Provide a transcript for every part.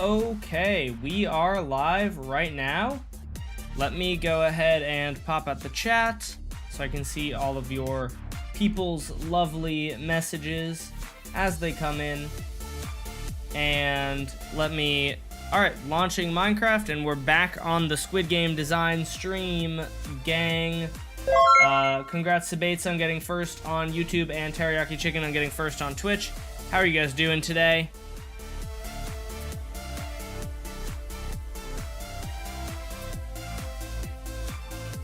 Okay, we are live right now. Let me go ahead and pop out the chat so I can see all of your people's lovely messages as they come in. And let me... Alright, launching Minecraft, and we're back on the Squid Game design stream, gang. Congrats to Bates on getting first on YouTube and Teriyaki Chicken on getting first on Twitch. How are you guys doing today?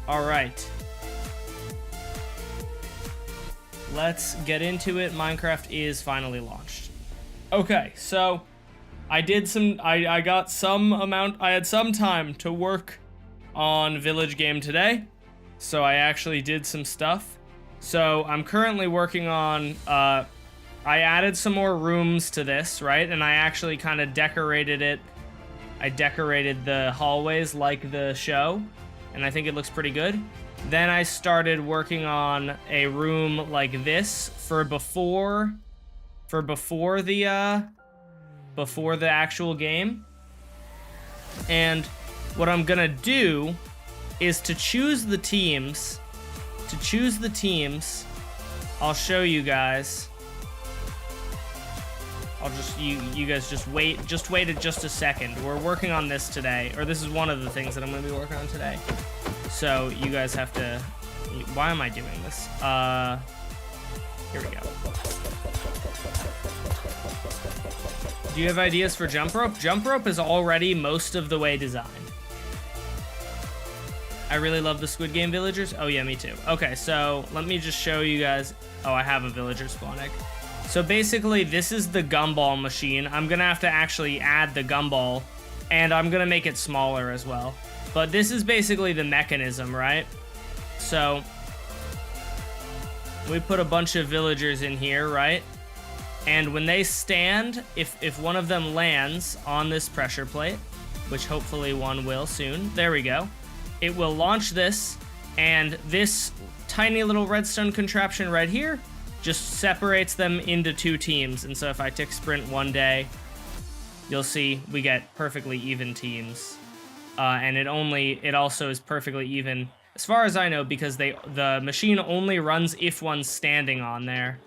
Alright. Let's get into it. Minecraft is finally launched. Okay, so I did some, I got some amount, I had some time to work on Village Game today. So I actually did some stuff. So I'm currently working on, I added some more rooms to this, right? And I actually kind of decorated it. I decorated the hallways like the show, and I think it looks pretty good. Then I started working on a room like this for before the actual game. And what I'm gonna do is to choose the teams. I'll show you guys. I'll just, you guys just wait just a second. We're working on this today, or this is one of the things that I'm gonna be working on today. So you guys have to, why am I doing this? Here we go. Do you have ideas for jump rope? Jump rope is already most of the way designed. I really love the Squid Game villagers. Oh yeah, me too. Okay, so let me just show you guys. Oh, I have a villager spawn egg. So basically, this is the Gumball machine. I'm gonna have to actually add the Gumball, and I'm gonna make it smaller as well. But this is basically the mechanism, right? So we put a bunch of villagers in here, right? And when they stand, if one of them lands on this pressure plate, which hopefully one will soon, there we go. It will launch this, and this tiny little redstone contraption right here just separates them into two teams. And so if I tick sprint one day, you'll see we get perfectly even teams. And it also is perfectly even, as far as I know, because the machine only runs if one's standing on there.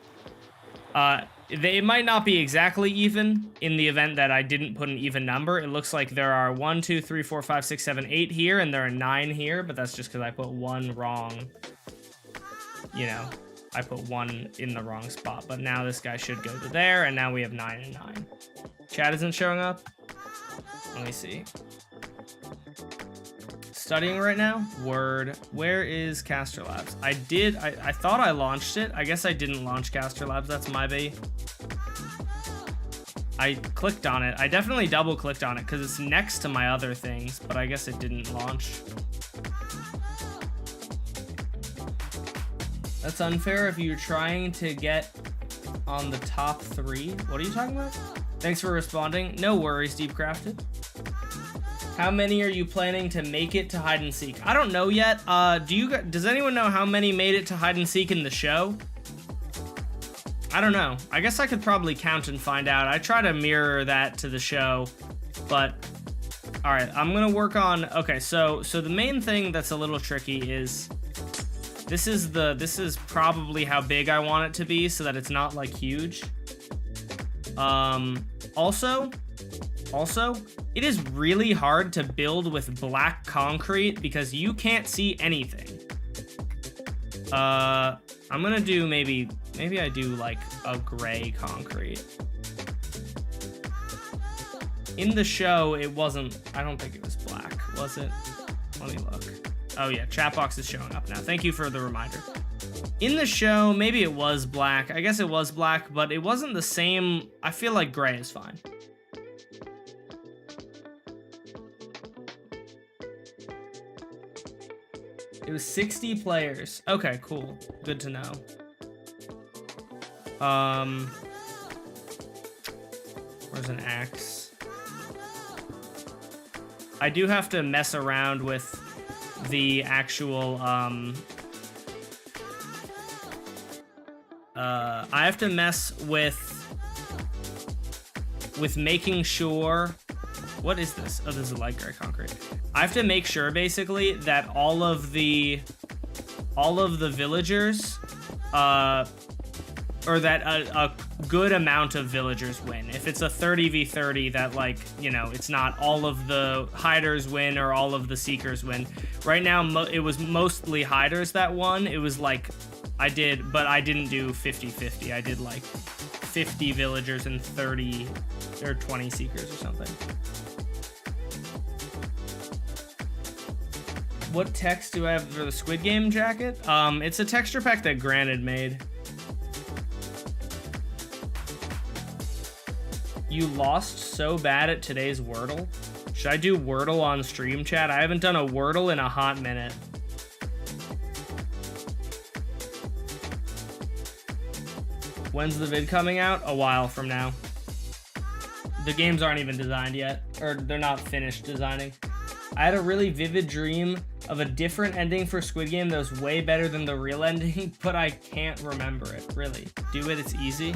It might not be exactly even in the event that I didn't put an even number. It looks like there are 1, 2, 3, 4, 5, 6, 7, 8 here, and there are 9 here, but that's just because I put one wrong. You know, I put one in the wrong spot, but now this guy should go to there, and now we have 9 and 9. Chat isn't showing up. Let me see. Studying right now? Word. Where is Caster Labs? I thought I launched it. I guess I didn't launch Caster Labs. That's my bad. I clicked on it. I definitely double clicked on it because it's next to my other things, but I guess it didn't launch. That's unfair if you're trying to get on the top 3. What are you talking about? Thanks for responding. No worries, Deep Crafted. How many are you planning to make it to hide and seek? I don't know yet. Does anyone know how many made it to hide and seek in the show? I don't know. I guess I could probably count and find out. I try to mirror that to the show, but all right, I'm gonna work on. Okay, so the main thing that's a little tricky is this is probably how big I want it to be so that it's not like huge. Also, it is really hard to build with black concrete because you can't see anything. I'm gonna do maybe I do like a gray concrete. In the show, it wasn't, I don't think it was black, was it? Let me look. Oh yeah, chat box is showing up now. Thank you for the reminder. In the show, maybe it was black. I guess it was black, but it wasn't the same. I feel like gray is fine. It was 60 players. Okay, cool. Good to know. Where's an axe? I do have to mess around with the actual, I have to mess with making sure What is this? Oh, this is light gray concrete. I have to make sure basically that all of the villagers, or that a good amount of villagers win. If it's a 30v30, that, like, you know, it's not all of the hiders win or all of the seekers win. Right now, it was mostly hiders that won. It was like, but I didn't do 50-50. I did like 50 villagers and 30 or 20 seekers or something. What text do I have for the Squid Game jacket? It's a texture pack that Granted made. You lost so bad at today's Wordle? Should I do Wordle on stream, chat? I haven't done a Wordle in a hot minute. When's the vid coming out? A while from now. The games aren't even designed yet, or they're not finished designing. I had a really vivid dream of a different ending for Squid Game that was way better than the real ending, but I can't remember it, really. Do it, it's easy.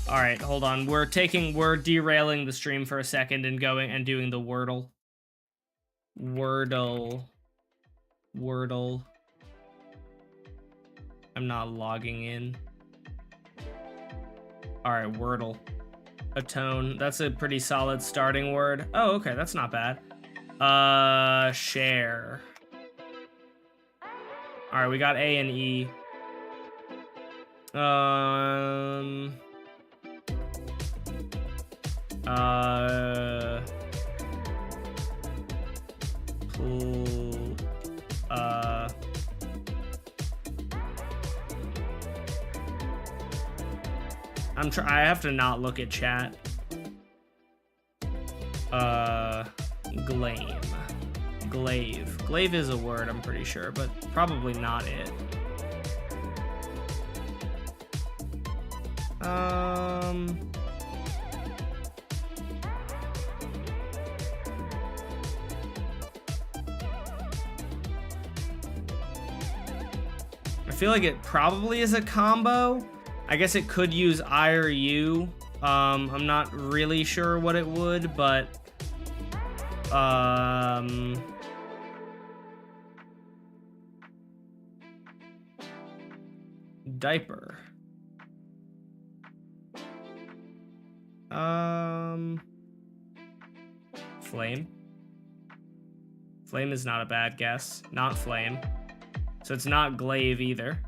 All right, hold on. We're derailing the stream for a second and going and doing the Wordle. Wordle. I'm not logging in. All right, Wordle. Atone. That's a pretty solid starting word. Oh, okay, that's not bad. Share. All right, we got A and E. I have to not look at chat. Glaive. Glaive is a word, I'm pretty sure, but probably not it. I feel like it probably is a combo. I guess it could use I or U. I'm not really sure what it would, but diaper. Flame. Flame is not a bad guess. Not flame. So it's not glaive either.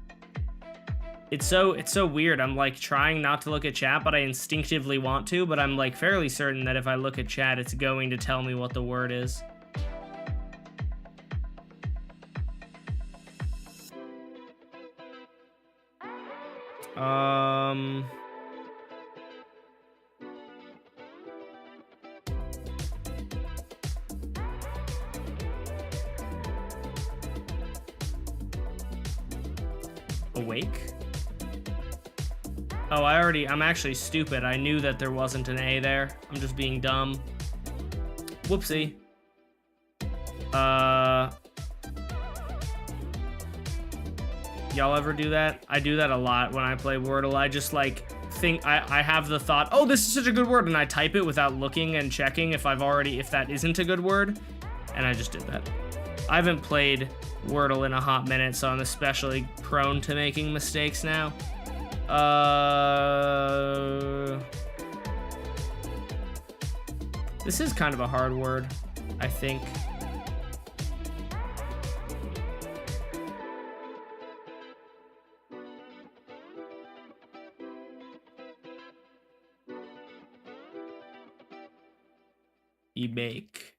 It's so weird. I'm like trying not to look at chat, but I instinctively want to, but I'm like fairly certain that if I look at chat, it's going to tell me what the word is. Awake? Oh, I'm actually stupid. I knew that there wasn't an A there. I'm just being dumb. Whoopsie. Y'all ever do that? I do that a lot when I play Wordle. I just like think I have the thought, oh, this is such a good word, and I type it without looking and checking if that isn't a good word, and I just did that. I haven't played Wordle in a hot minute, so I'm especially prone to making mistakes now. This is kind of a hard word, I think. E-bake.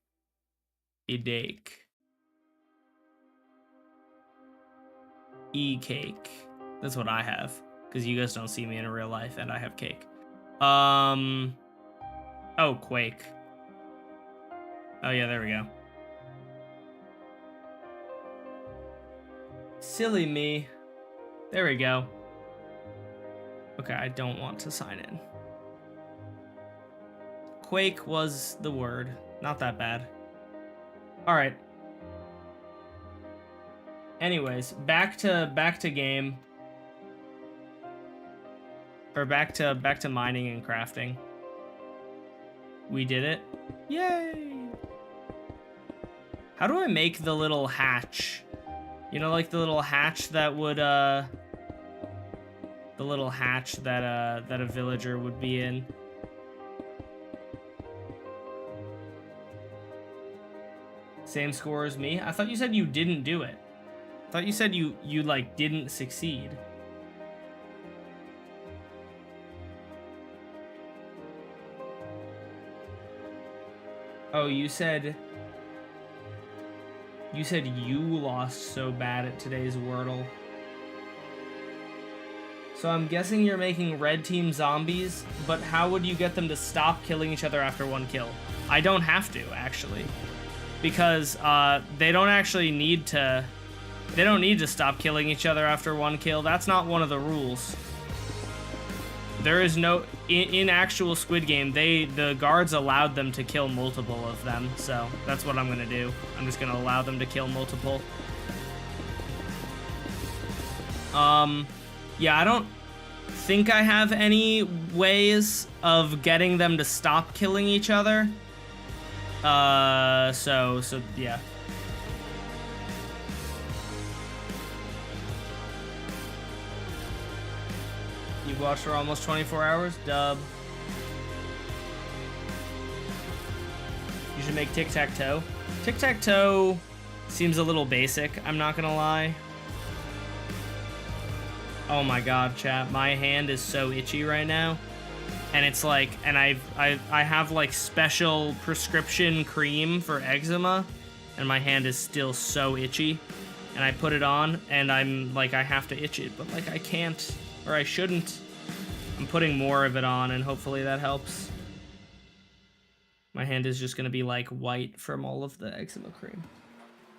E-dake. E-cake. That's what I have, because you guys don't see me in real life, and I have cake. Oh, quake. Oh, yeah, there we go. Silly me. There we go. Okay, I don't want to sign in. Quake was the word. Not that bad. All right. Anyways, back to game. Or back to mining and crafting. We did it. Yay! How do I make the little hatch? You know, like the little hatch that would, the little hatch that, that a villager would be in. Same score as me? I thought you said you didn't do it. I thought you said you like, didn't succeed. Oh, you said you lost so bad at today's Wordle. So I'm guessing you're making red team zombies, but how would you get them to stop killing each other after one kill? I don't have to, actually. Because they don't actually need to... They don't need to stop killing each other after one kill. That's not one of the rules. There is no... In actual Squid Game, the guards allowed them to kill multiple of them. So that's what I'm going to do. I'm just going to allow them to kill multiple. Yeah, I don't think I have any ways of getting them to stop killing each other. So yeah. You've watched for almost 24 hours? Dub. You should make tic-tac-toe. Tic-tac-toe seems a little basic, I'm not gonna lie. Oh my god, chat. My hand is so itchy right now. And it's like, and I have like special prescription cream for eczema, and my hand is still so itchy. And I put it on, and I'm like, I have to itch it, but like I can't, or I shouldn't. I'm putting more of it on, and hopefully that helps. My hand is just gonna be like white from all of the eczema cream.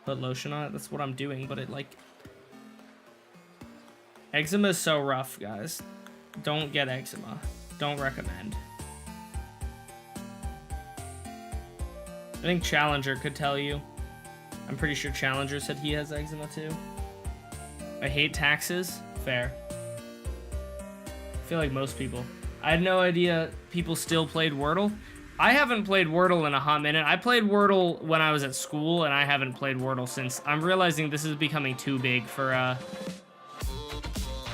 Put lotion on it, that's what I'm doing, but it like... Eczema is so rough, guys. Don't get eczema. Don't recommend. I think Challenger could tell you. I'm pretty sure Challenger said he has eczema too. I hate taxes. Fair. I feel like most people. I had no idea people still played Wordle. I haven't played Wordle in a hot minute. I played Wordle when I was at school, and I haven't played Wordle since. I'm realizing this is becoming too big for,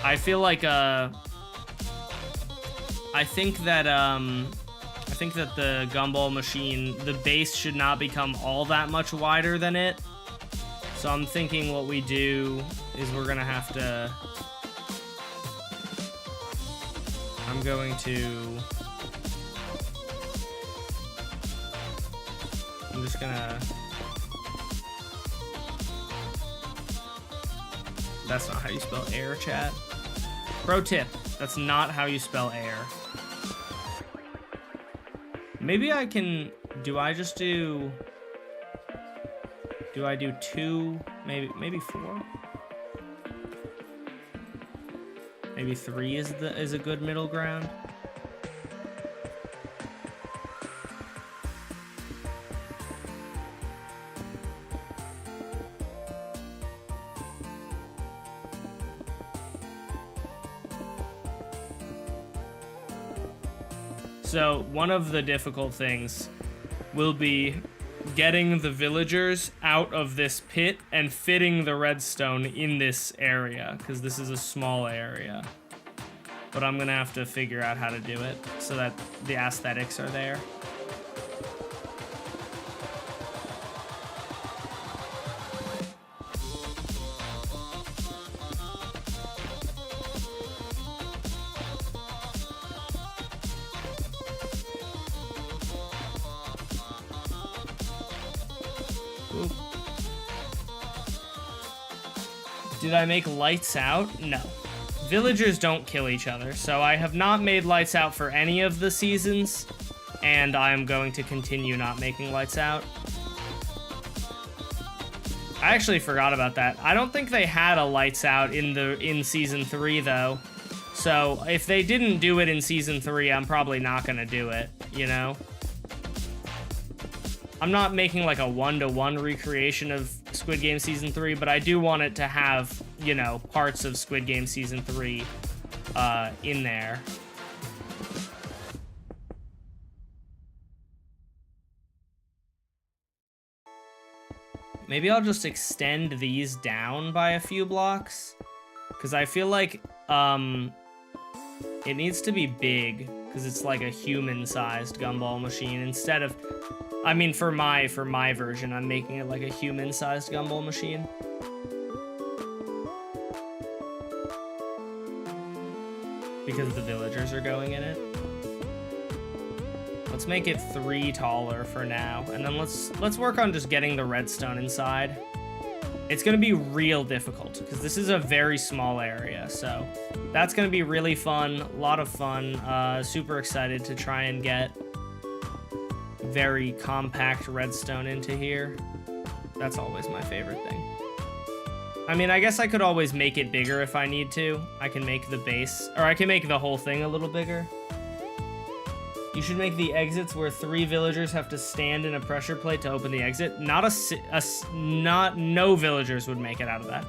I feel like, I think that the Gumball machine, the base should not become all that much wider than it. So I'm thinking what we do is we're gonna have to... I'm just gonna... That's not how you spell air, chat. Pro tip, that's not how you spell air. Maybe I can... Do I do 2? Maybe 4? Maybe 3 is a good middle ground. So one of the difficult things will be getting the villagers out of this pit and fitting the redstone in this area, because this is a small area. But I'm gonna have to figure out how to do it so that the aesthetics are there. Did I make lights out? No. Villagers don't kill each other, so I have not made lights out for any of the seasons, and I'm going to continue not making lights out. I actually forgot about that. I don't think they had a lights out in season 3 though. So if they didn't do it in season 3, I'm probably not gonna do it, you know? I'm not making like a 1-to-1 recreation of Squid Game Season 3, but I do want it to have, you know, parts of Squid Game Season 3 in there. Maybe I'll just extend these down by a few blocks. Because I feel like it needs to be big. Because it's like a human-sized gumball machine. Instead of... I mean, for my version, I'm making it like a human-sized gumball machine. Because the villagers are going in it. Let's make it 3 taller for now, and then let's work on just getting the redstone inside. It's gonna be real difficult because this is a very small area, so that's gonna be really fun, a lot of fun. Super excited to try and get very compact redstone into here. That's always my favorite thing. I mean, I guess I could always make it bigger if I need to. I can make the base, or I can make the whole thing a little bigger. You should make the exits where 3 villagers have to stand in a pressure plate to open the exit. No villagers would make it out of that.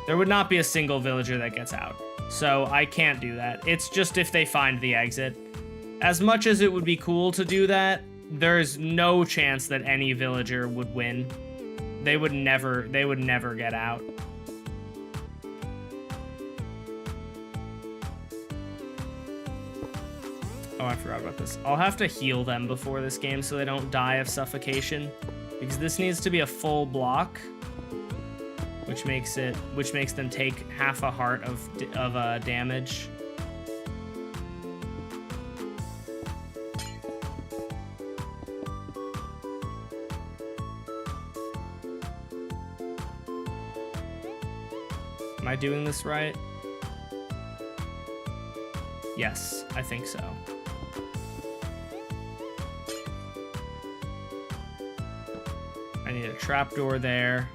There would not be a single villager that gets out. So I can't do that. It's just if they find the exit. As much as it would be cool to do that, there's no chance that any villager would win. They would never get out. Oh, I forgot about this. I'll have to heal them before this game so they don't die of suffocation, because this needs to be a full block, which makes them take half a heart of damage. Am I doing this right? Yes, I think so. I need a trapdoor there.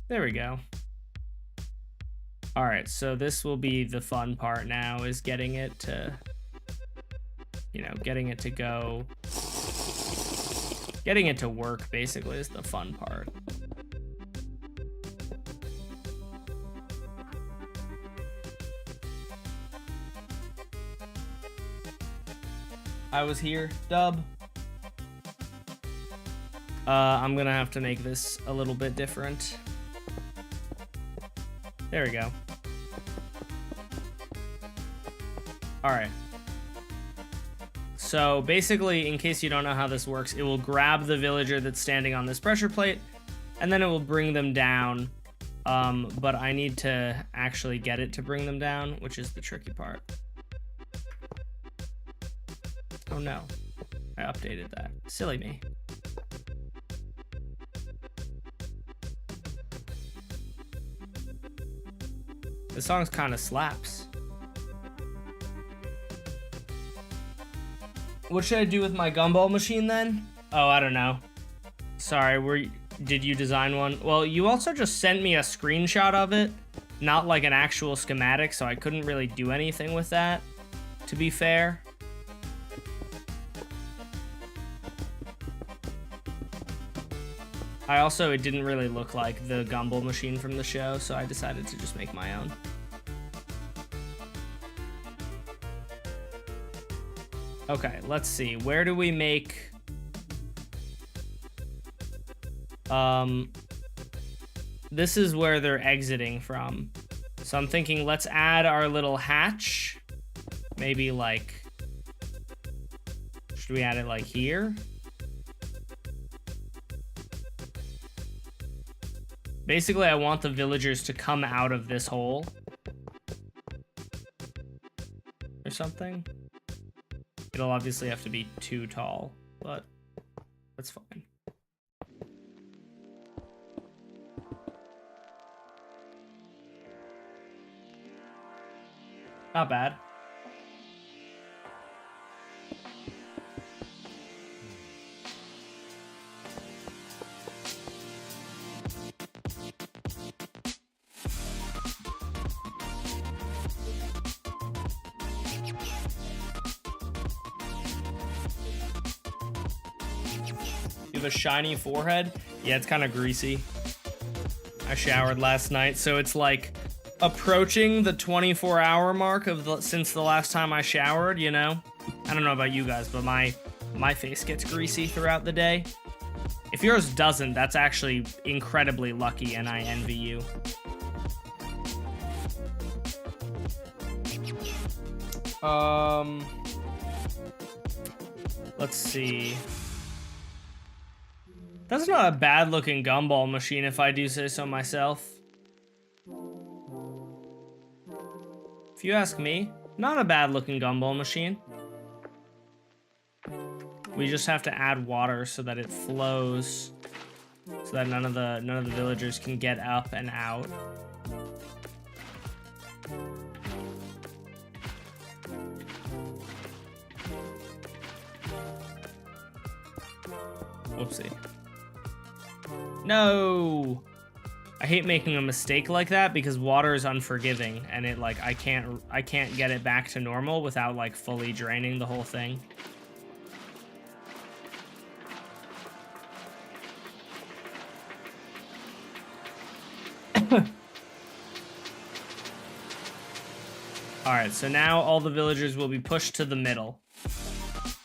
There we go. All right, so this will be the fun part now, is getting it to, getting it to go. Getting it to work, basically, is the fun part. I was here, dub. I'm gonna have to make this a little bit different. There we go. All right. So basically, in case you don't know how this works, it will grab the villager that's standing on this pressure plate, and then it will bring them down. But I need to actually get it to bring them down, which is the tricky part. Oh no, I updated that. Silly me. This song kind of slaps. What should I do with my gumball machine then? Oh, I don't know. Sorry, did you design one? Well, you also just sent me a screenshot of it, not like an actual schematic, so I couldn't really do anything with that, to be fair. It didn't really look like the Gumball machine from the show, so I decided to just make my own. Okay, let's see. Where do we make... This is where they're exiting from. So I'm thinking, let's add our little hatch. Maybe like... Should we add it like here? Basically, I want the villagers to come out of this hole. Or something. It'll obviously have to be too tall, but that's fine. Not bad. You have a shiny forehead? Yeah, it's kind of greasy. I showered last night, so it's like approaching the 24-hour mark of since the last time I showered, you know? I don't know about you guys, but my face gets greasy throughout the day. If yours doesn't, that's actually incredibly lucky, and I envy you. Let's see. That's not a bad-looking gumball machine, if I do say so myself. If you ask me, not a bad-looking gumball machine. We just have to add water so that it flows, so that none of the villagers can get up and out. Whoopsie. No! I hate making a mistake like that because water is unforgiving, and it like I can't get it back to normal without like fully draining the whole thing. Alright, so now all the villagers will be pushed to the middle.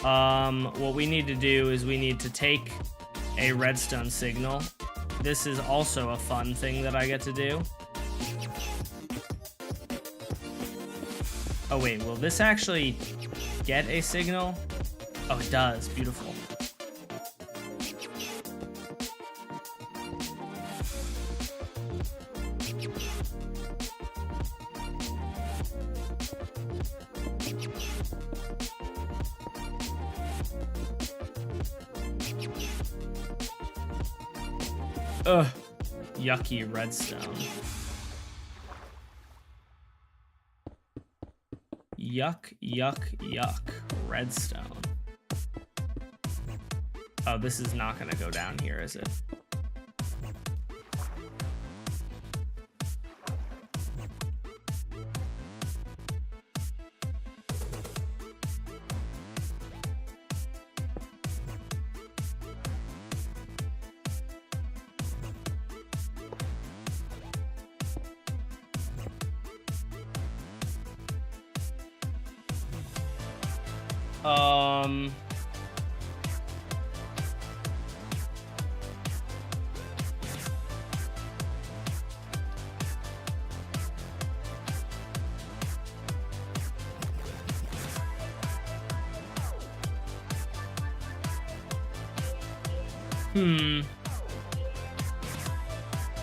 What we need to do is we need to take a redstone signal. This is also a fun thing that I get to do. Oh wait, will this actually get a signal? Oh, it does. Beautiful. Ugh, yucky redstone. Yuck, yuck, yuck. Redstone. Oh, this is not gonna go down here, is it?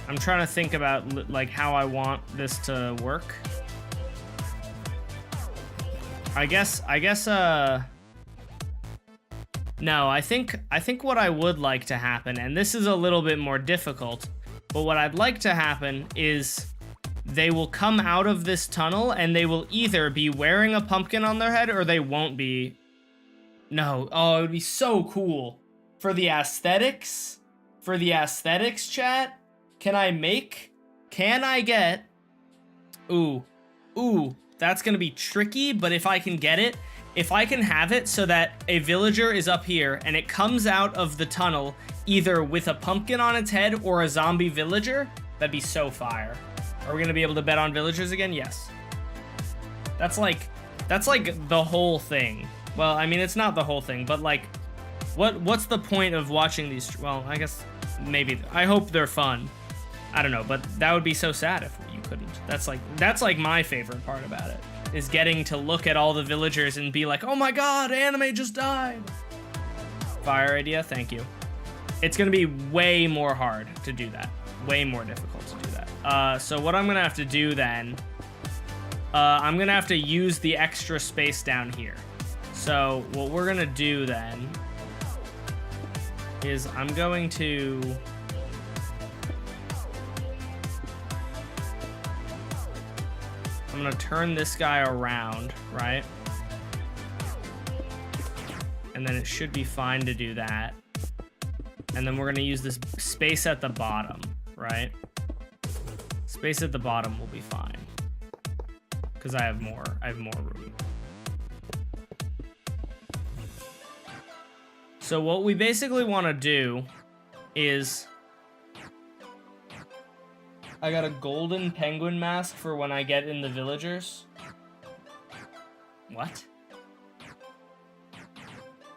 I'm trying to think about like how I want this to work. I guess no, I think what I would like to happen, and this is a little bit more difficult, but what I'd like to happen is they will come out of this tunnel and they will either be wearing a pumpkin on their head or they won't be. No, oh, it would be so cool. For the aesthetics, chat, can I get, ooh, that's gonna be tricky, but if I can get it, if I can have it so that a villager is up here and it comes out of the tunnel either with a pumpkin on its head or a zombie villager, that'd be so fire. Are we gonna be able to bet on villagers again? Yes. That's like the whole thing. Well, I mean, it's not the whole thing, but like, what's the point of watching these? Well, I guess maybe, I hope they're fun. I don't know, but that would be so sad if you couldn't. That's like my favorite part about it, is getting to look at all the villagers and be like, oh my god, anime just died. Fire idea, thank you. It's gonna be way more hard to do that. Way more difficult to do that. So what I'm gonna have to do then, I'm gonna have to use the extra space down here. So what we're gonna do then is I'm gonna turn this guy around, right? And then it should be fine to do that. And then we're gonna use this space at the bottom, right? Space at the bottom will be fine, because I have more room. So what we basically want to do is... I got a golden penguin mask for when I get in the villagers. What?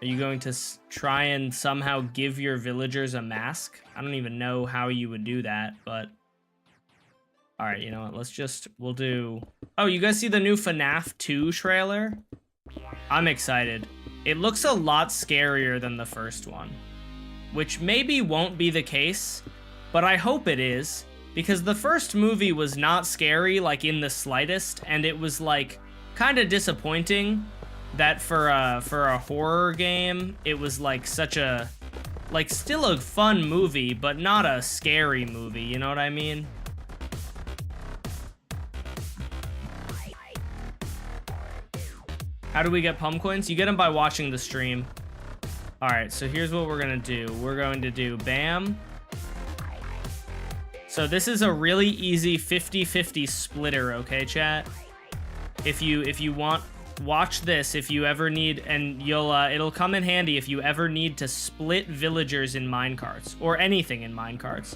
Are you going to try and somehow give your villagers a mask? I don't even know how you would do that, but... Alright, you know what, we'll do... Oh, you guys see the new FNAF 2 trailer? I'm excited. It looks a lot scarier than the first one. Which maybe won't be the case, but I hope it is. Because the first movie was not scary, like, in the slightest, and it was, like, kind of disappointing that for a horror game, it was, like, such a, like, still a fun movie, but not a scary movie, you know what I mean? How do we get pumpcoins? You get them by watching the stream. Alright, so here's what we're gonna do. We're going to do BAM. So this is a really easy 50-50 splitter, okay, chat? If you want, watch this if you ever need, and it'll come in handy if you ever need to split villagers in minecarts, or anything in minecarts,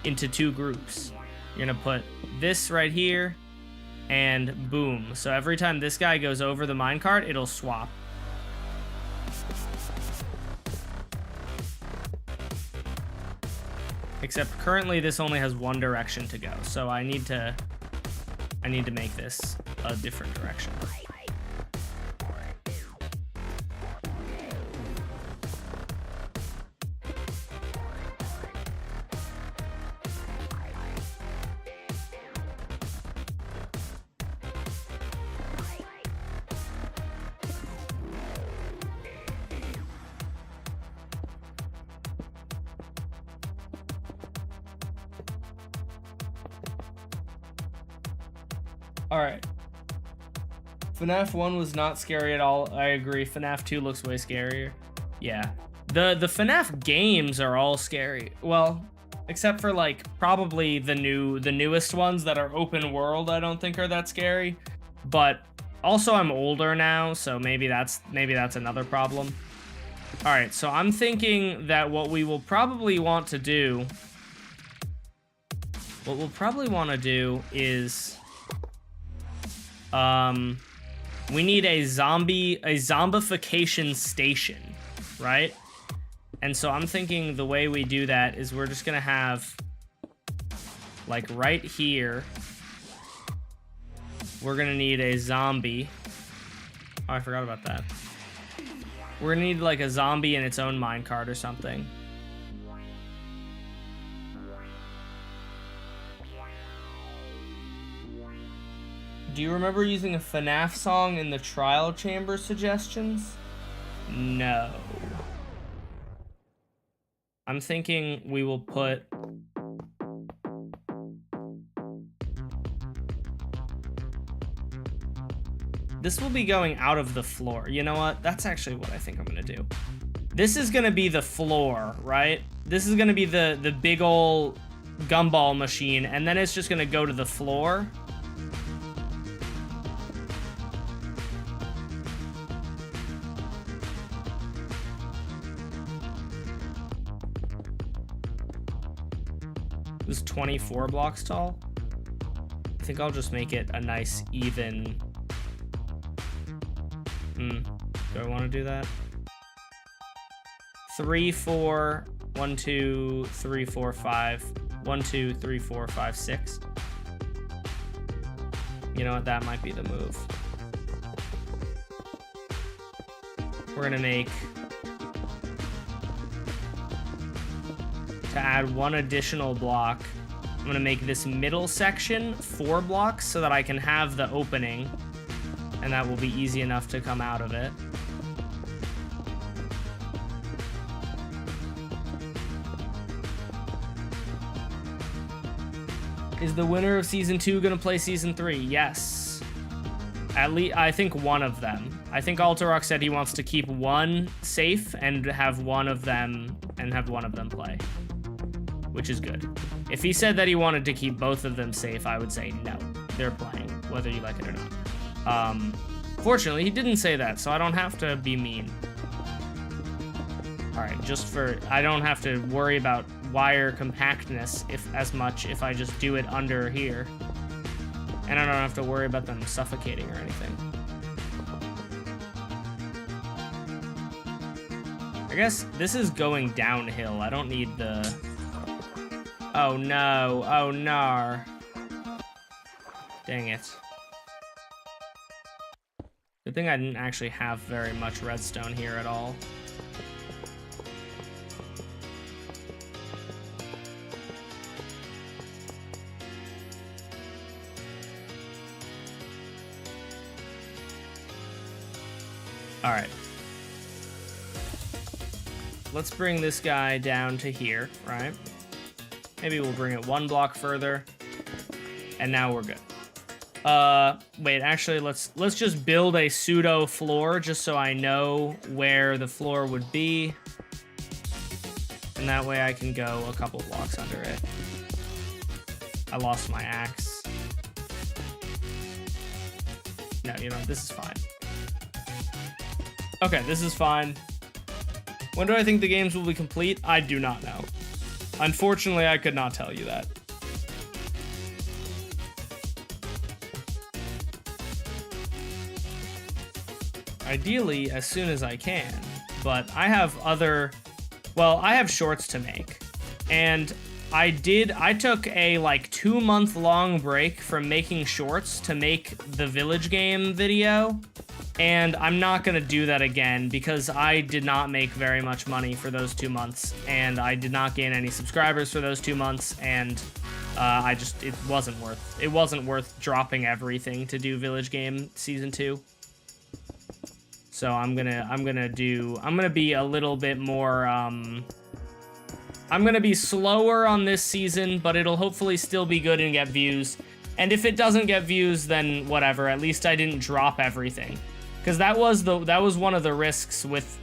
into 2 groups. You're gonna put this right here, and boom. So every time this guy goes over the minecart, it'll swap. Except currently this only has one direction to go, so I need to make this a different direction. Alright. FNAF 1 was not scary at all. I agree. FNAF 2 looks way scarier. Yeah. The FNAF games are all scary. Well, except for, like, probably the newest ones that are open world, I don't think are that scary. But also I'm older now, so maybe that's another problem. Alright, so I'm thinking that what we will probably want to do... What we'll probably want to do is... we need a zombification station, right? And so I'm thinking the way we do that is we're just gonna have, like, right here, we're gonna need a zombie. Oh, I forgot about that. We're gonna need, like, a zombie in its own minecart or something. Do you remember using a FNAF song in the trial chamber suggestions? No. I'm thinking we will put... This will be going out of the floor. You know what? That's actually what I think I'm gonna do. This is gonna be the floor, right? This is gonna be the big ol' gumball machine, and then it's just gonna go to the floor. This is 24 blocks tall. I think I'll just make it a nice even... do I want to do that? 3, 4, 1, 2, 3, 4, 5. 1, 2, 3, 4, 5, 6. You know what? That might be the move. We're gonna make... To add 1 additional block, I'm gonna make this middle section 4 blocks so that I can have the opening, and that will be easy enough to come out of it. Is the winner of Season 2 gonna play Season 3? Yes. At least, I think one of them. I think Alterock said he wants to keep one safe and have one of them play, which is good. If he said that he wanted to keep both of them safe, I would say no, they're playing, whether you like it or not. Fortunately, he didn't say that, so I don't have to be mean. All right, I don't have to worry about wire compactness as much if I just do it under here. And I don't have to worry about them suffocating or anything. I guess this is going downhill. I don't need the... Oh no, oh no. Dang it. Good thing I didn't actually have very much redstone here at all. All right. Let's bring this guy down to here, right? Maybe we'll bring it one block further. And now we're good. Wait, actually, let's just build a pseudo floor just so I know where the floor would be. And that way I can go a couple blocks under it. I lost my axe. No, you know, this is fine. Okay, this is fine. When do I think the games will be complete? I do not know. Unfortunately, I could not tell you that. Ideally, as soon as I can, but I have I have shorts to make. And I took a like 2-month long break from making shorts to make the village game video. And I'm not gonna do that again because I did not make very much money for those 2 months, and I did not gain any subscribers for those 2 months, and it wasn't worth dropping everything to do Village Game Season 2. So I'm gonna be a little bit more, I'm gonna be slower on this season, but it'll hopefully still be good and get views. And if it doesn't get views, then whatever, at least I didn't drop everything. Because that was one of the risks with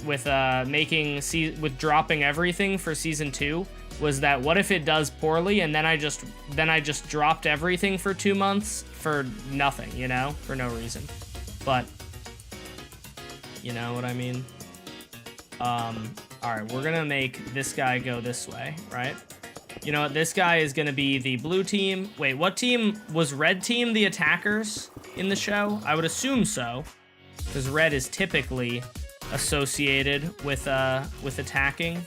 dropping everything for season 2, was that what if it does poorly and then I just dropped everything for 2 months for nothing, you know, for no reason. But you know what I mean. All right, we're gonna make this guy go this way, right? You know what? This guy is gonna be the blue team. Wait, what team was red team? The attackers in the show? I would assume so. Because red is typically associated with attacking.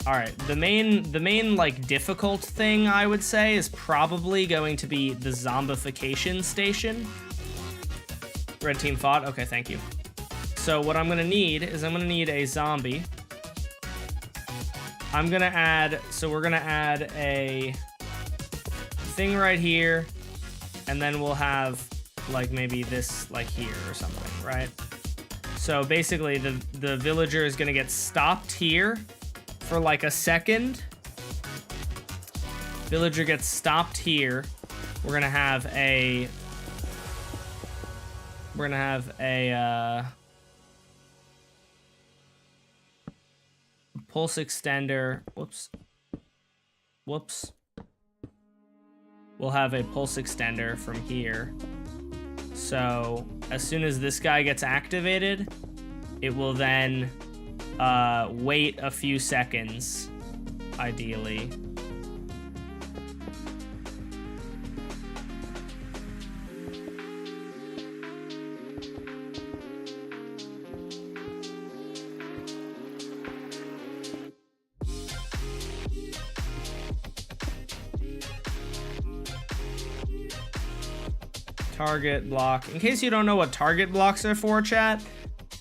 All right, the main like difficult thing I would say is probably going to be the zombification station. Red team fought. Okay, thank you. So what I'm gonna need is I'm gonna need a zombie. We're gonna add a thing right here, and then we'll have like maybe this like here or something, right? So basically the villager is gonna get stopped here for like a second. Villager gets stopped here. We're gonna have a pulse extender. Whoops. We'll have a pulse extender from here. So as soon as this guy gets activated, it will then wait a few seconds, ideally. Target block. In case you don't know what target blocks are for, chat,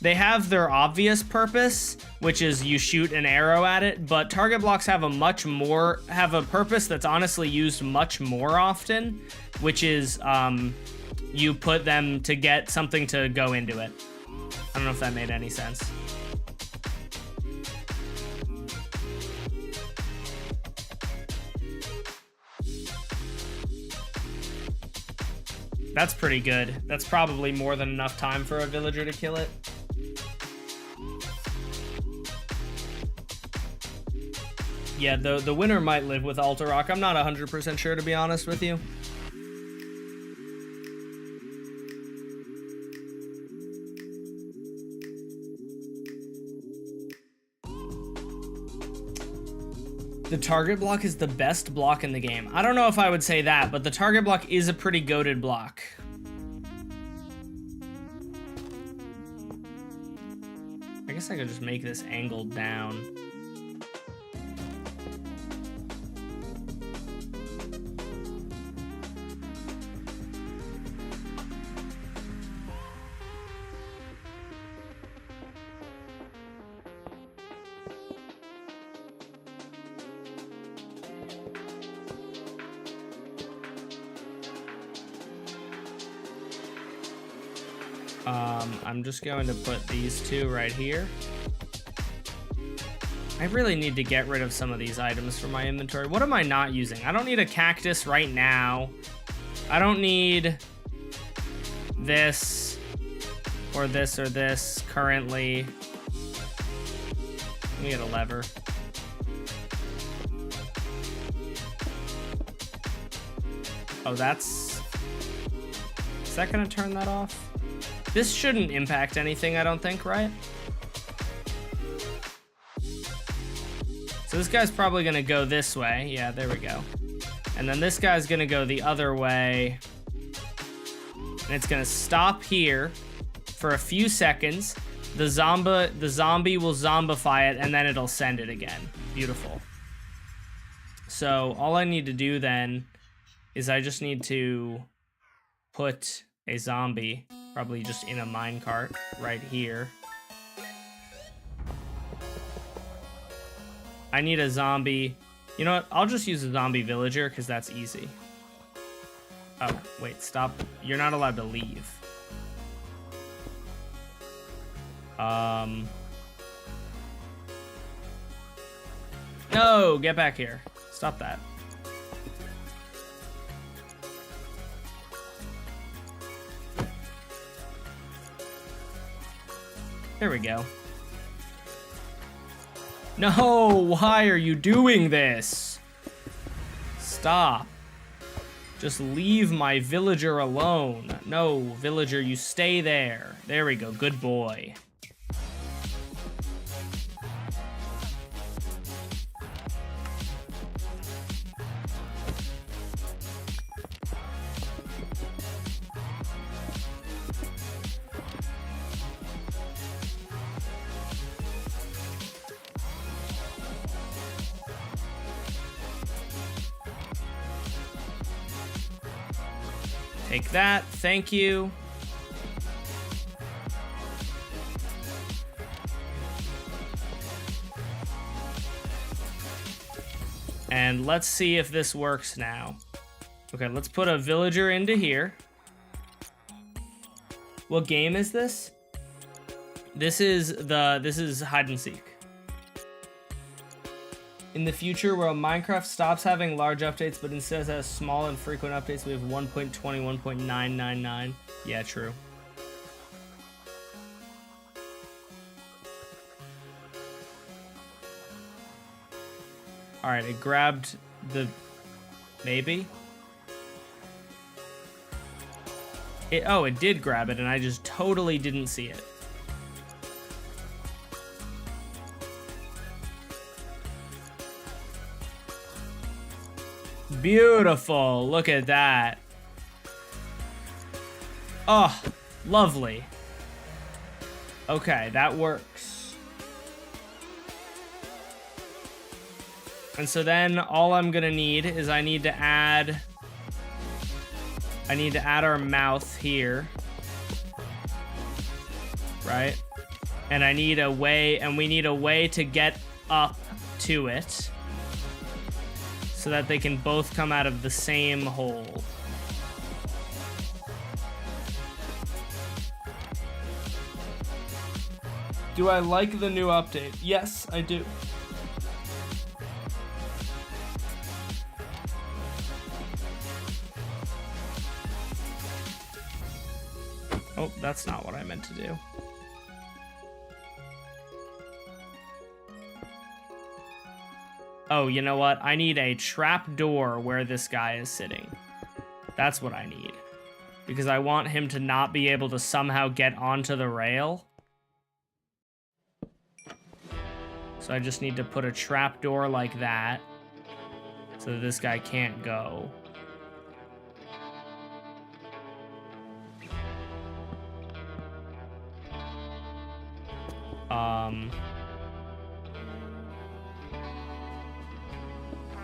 they have their obvious purpose, which is you shoot an arrow at it, but target blocks have a purpose that's honestly used much more often, which is you put them to get something to go into it. I don't know if that made any sense. That's pretty good. That's probably more than enough time for a villager to kill it. Yeah, the winner might live with Altarok. I'm not 100% sure, to be honest with you. The target block is the best block in the game. I don't know if I would say that, but the target block is a pretty goated block. I guess I could just make this angled down. I'm just going to put these two right here. I really need to get rid of some of these items from my inventory. What am I not using? I don't need a cactus right now. I don't need this or this or this currently. Let me get a lever. Oh, is that gonna turn that off? This shouldn't impact anything, I don't think, right? So this guy's probably gonna go this way. Yeah, there we go. And then this guy's gonna go the other way. And it's gonna stop here for a few seconds. The zombie will zombify it, and then it'll send it again. Beautiful. So all I need to do then is I just need to put a zombie, probably just in a minecart right here. I need a zombie. You know what? I'll just use a zombie villager because that's easy. Oh, wait, stop. You're not allowed to leave. No, get back here. Stop that. There we go. No, why are you doing this? Stop. Just leave my villager alone. No, villager, you stay there. There we go, good boy. Take that, thank you. And let's see if this works now. Okay, let's put a villager into here. What game is this? This is hide and seek. In the future, where Minecraft stops having large updates, but instead has small and frequent updates, we have 1.20, 1.999. Yeah, true. All right, it grabbed the... Maybe? Oh, it did grab it, and I just totally didn't see it. Beautiful. Look at that. Oh, lovely. Okay, that works. And so then all I'm gonna need is I need to add our mouth here. Right? And I need a way, and we need a way to get up to it, so that they can both come out of the same hole. Do I like the new update? Yes, I do. Oh, that's not what I meant to do. Oh, you know what? I need a trap door where this guy is sitting. That's what I need. Because I want him to not be able to somehow get onto the rail. So I just need to put a trap door like that. so this guy can't go.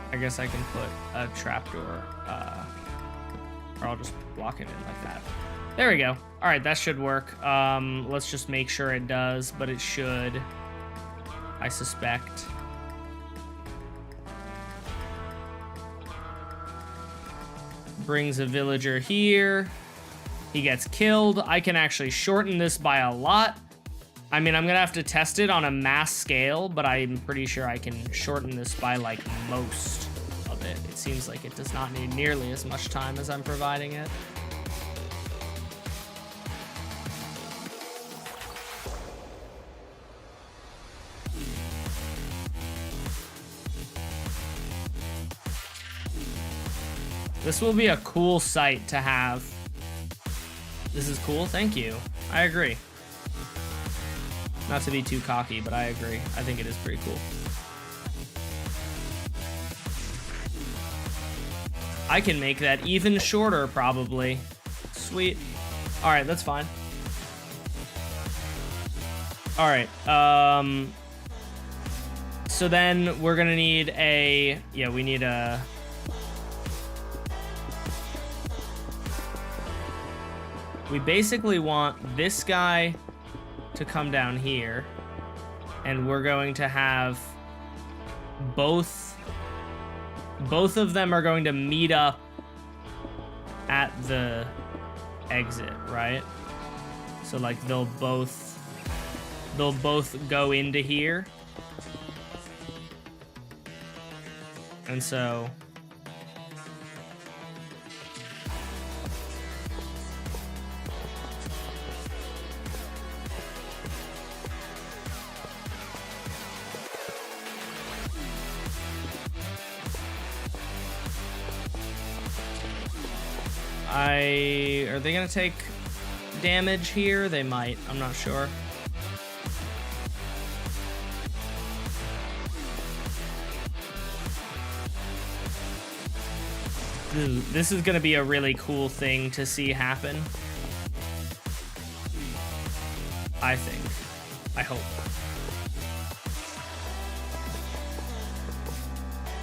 I guess I can put a trapdoor, or I'll just block him in like that. There we go. All right, that should work. Let's just make sure it does, but it should, I suspect. Brings a villager here. He gets killed. I can actually shorten this by a lot. I mean, I'm gonna have to test it on a mass scale, but I'm pretty sure I can shorten this by like most of it. It seems like it does not need nearly as much time as I'm providing it. This will be a cool site to have. This is cool, thank you. I agree. Not to be too cocky, but I agree. I think it is pretty cool. I can make that even shorter, probably. Sweet. All right, that's fine. All right. So then we're gonna need a, yeah, we need a, we basically want this guy to come down here, and we're going to have both of them are going to meet up at the exit, right? So like they'll both go into here, and so are they gonna take damage here? They might, I'm not sure. This is gonna be a really cool thing to see happen. I think. I hope.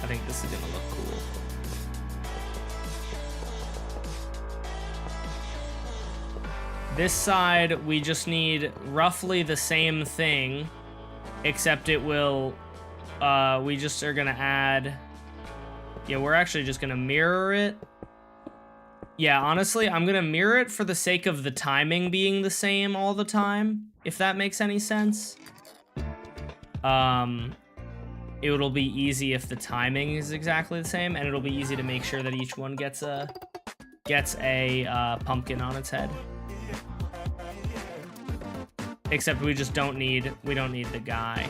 I think this is gonna look cool. This side, we just need roughly the same thing, except it will, we just are gonna add, yeah, we're actually just gonna mirror it. Yeah, honestly, I'm gonna mirror it for the sake of the timing being the same all the time, if that makes any sense. It'll be easy if the timing is exactly the same, and it'll be easy to make sure that each one gets a pumpkin on its head. Except we just don't need the guy.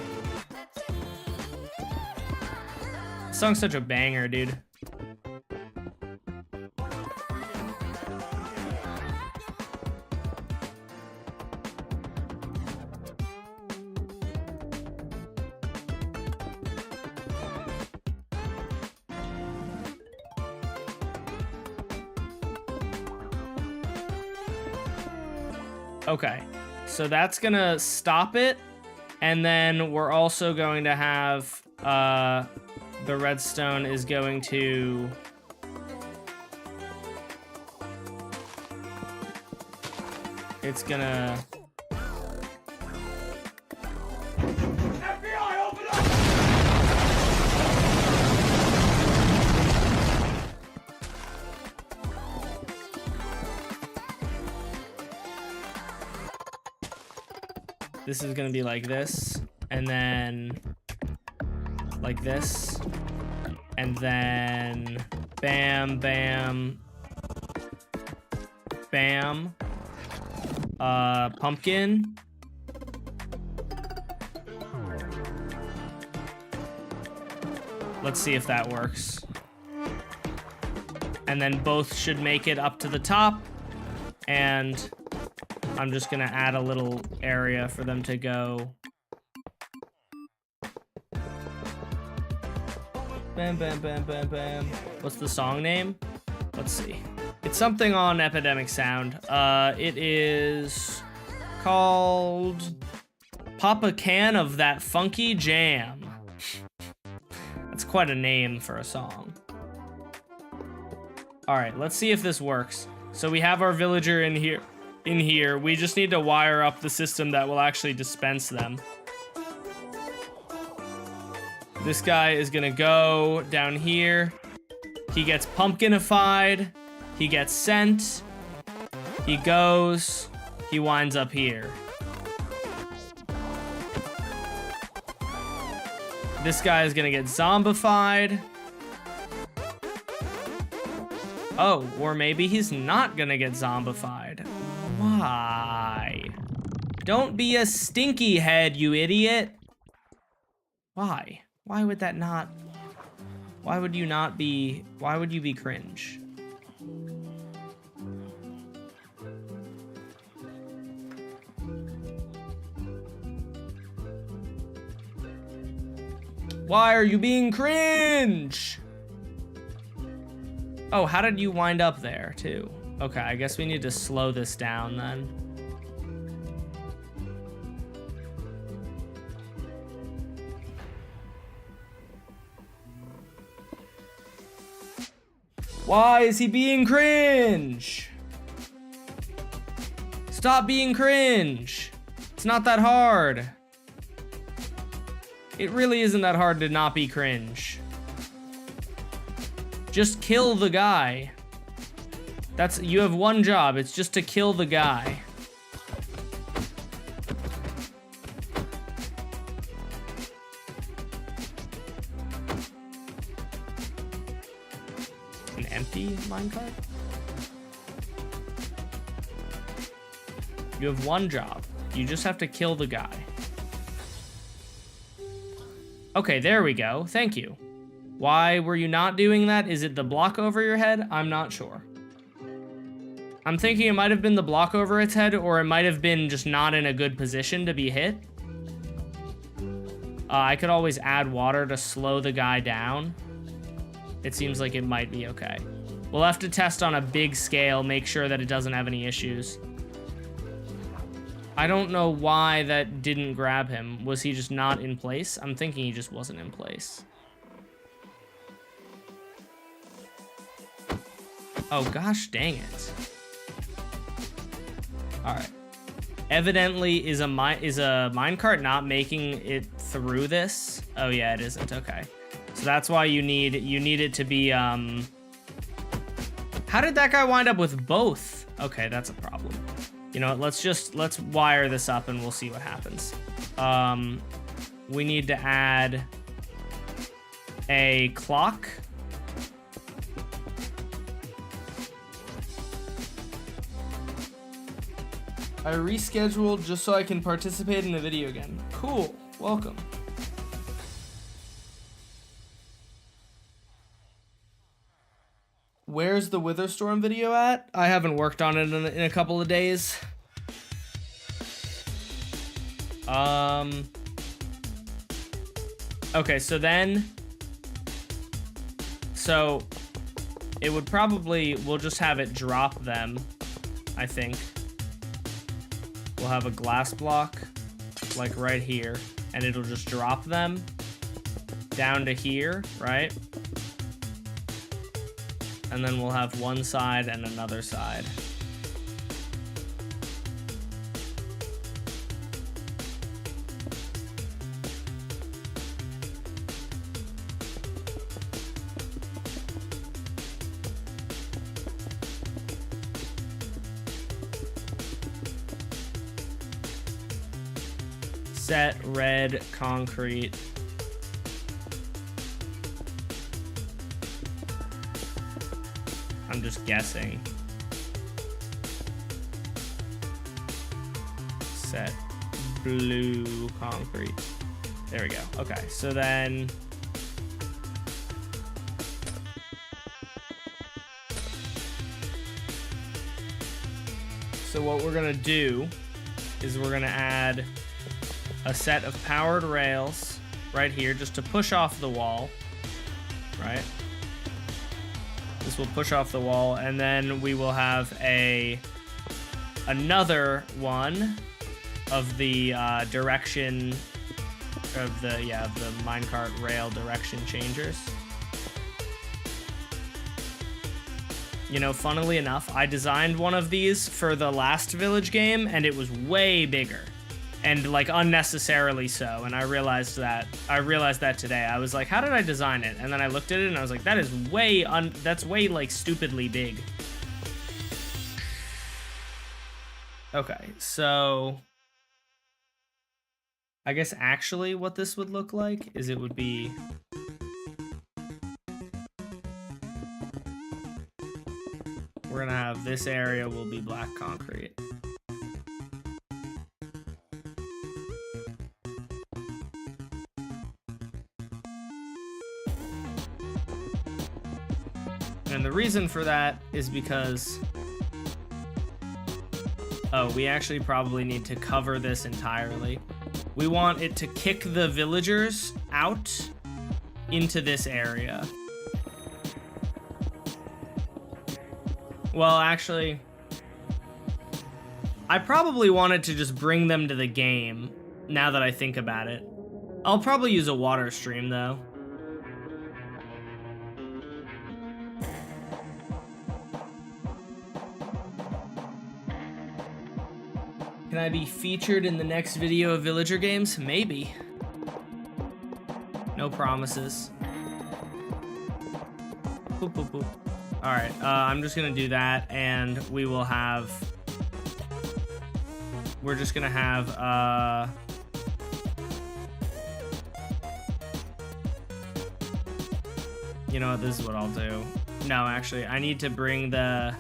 This song's such a banger, dude. Okay. So that's gonna stop it, and then we're also going to have the redstone is going to it's gonna FBI, open up! This is gonna be like this, and then like this, and then bam, bam, bam, pumpkin, let's see if that works, and then both should make it up to the top, and I'm just gonna add a little area for them to go. Bam, bam, bam, bam, bam. What's the song name? Let's see. It's something on Epidemic Sound. It is called Pop a Can of That Funky Jam. That's quite a name for a song. All right, let's see if this works. So we have our villager in here. We just need to wire up the system that will actually dispense them. This guy is gonna go down here. He gets pumpkinified. He gets sent. He goes. He winds up here. This guy is gonna get zombified. Oh, or maybe he's not gonna get zombified. Why? Don't be a stinky head, you idiot. Why? Why would that not? Why would you not be? Why would you be cringe? Why are you being cringe? Oh, how did you wind up there too? Okay, I guess we need to slow this down then. Why is he being cringe? Stop being cringe. It's not that hard. It really isn't that hard to not be cringe. Just kill the guy. You have one job, it's just to kill the guy. An empty minecart? You have one job. You just have to kill the guy. Okay, there we go. Thank you. Why were you not doing that? Is it the block over your head? I'm not sure. I'm thinking it might have been the block over its head, or it might have been just not in a good position to be hit. I could always add water to slow the guy down. It seems like it might be okay. We'll have to test on a big scale, make sure that it doesn't have any issues. I don't know why that didn't grab him. Was he just not in place? I'm thinking he just wasn't in place. Oh gosh, dang it. All right. Evidently, is a minecart not making it through this? Oh yeah, it isn't. Okay. So that's why you need it to be How did that guy wind up with both? Okay, that's a problem. You know what, let's wire this up and we'll see what happens. We need to add a clock. I rescheduled just so I can participate in the video again. Cool, welcome. Where's the Witherstorm video at? I haven't worked on it in a couple of days. Okay, so it would probably, we'll just have it drop them, I think. We'll have a glass block, like right here, and it'll just drop them down to here, right? And then we'll have one side and another side. Set red concrete. I'm just guessing. Set blue concrete. There we go. Okay, so then what we're gonna do is we're gonna add a set of powered rails right here just to push off the wall. right? This will push off the wall, and then we will have another one of the direction of the minecart rail direction changers. You know, funnily enough, I designed one of these for the last village game, and it was way bigger, and like unnecessarily so. And I realized that today. I was like, how did I design it? And then I looked at it, and I was like, that is that's way like stupidly big. Okay, so I guess actually what this would look like is it would be we're gonna have this area will be black concrete. And the reason for that is because we actually probably need to cover this entirely. We want it to kick the villagers out into this area. Well, actually, I probably wanted to just bring them to the game, now that I think about it. I'll probably use a water stream, though. Can I be featured in the next video of Villager Games? Maybe. No promises. Boop, boop, boop. Alright, I'm just gonna do that, and we will have... We're just gonna have, You know what, this is what I'll do. No, actually, I need to bring the...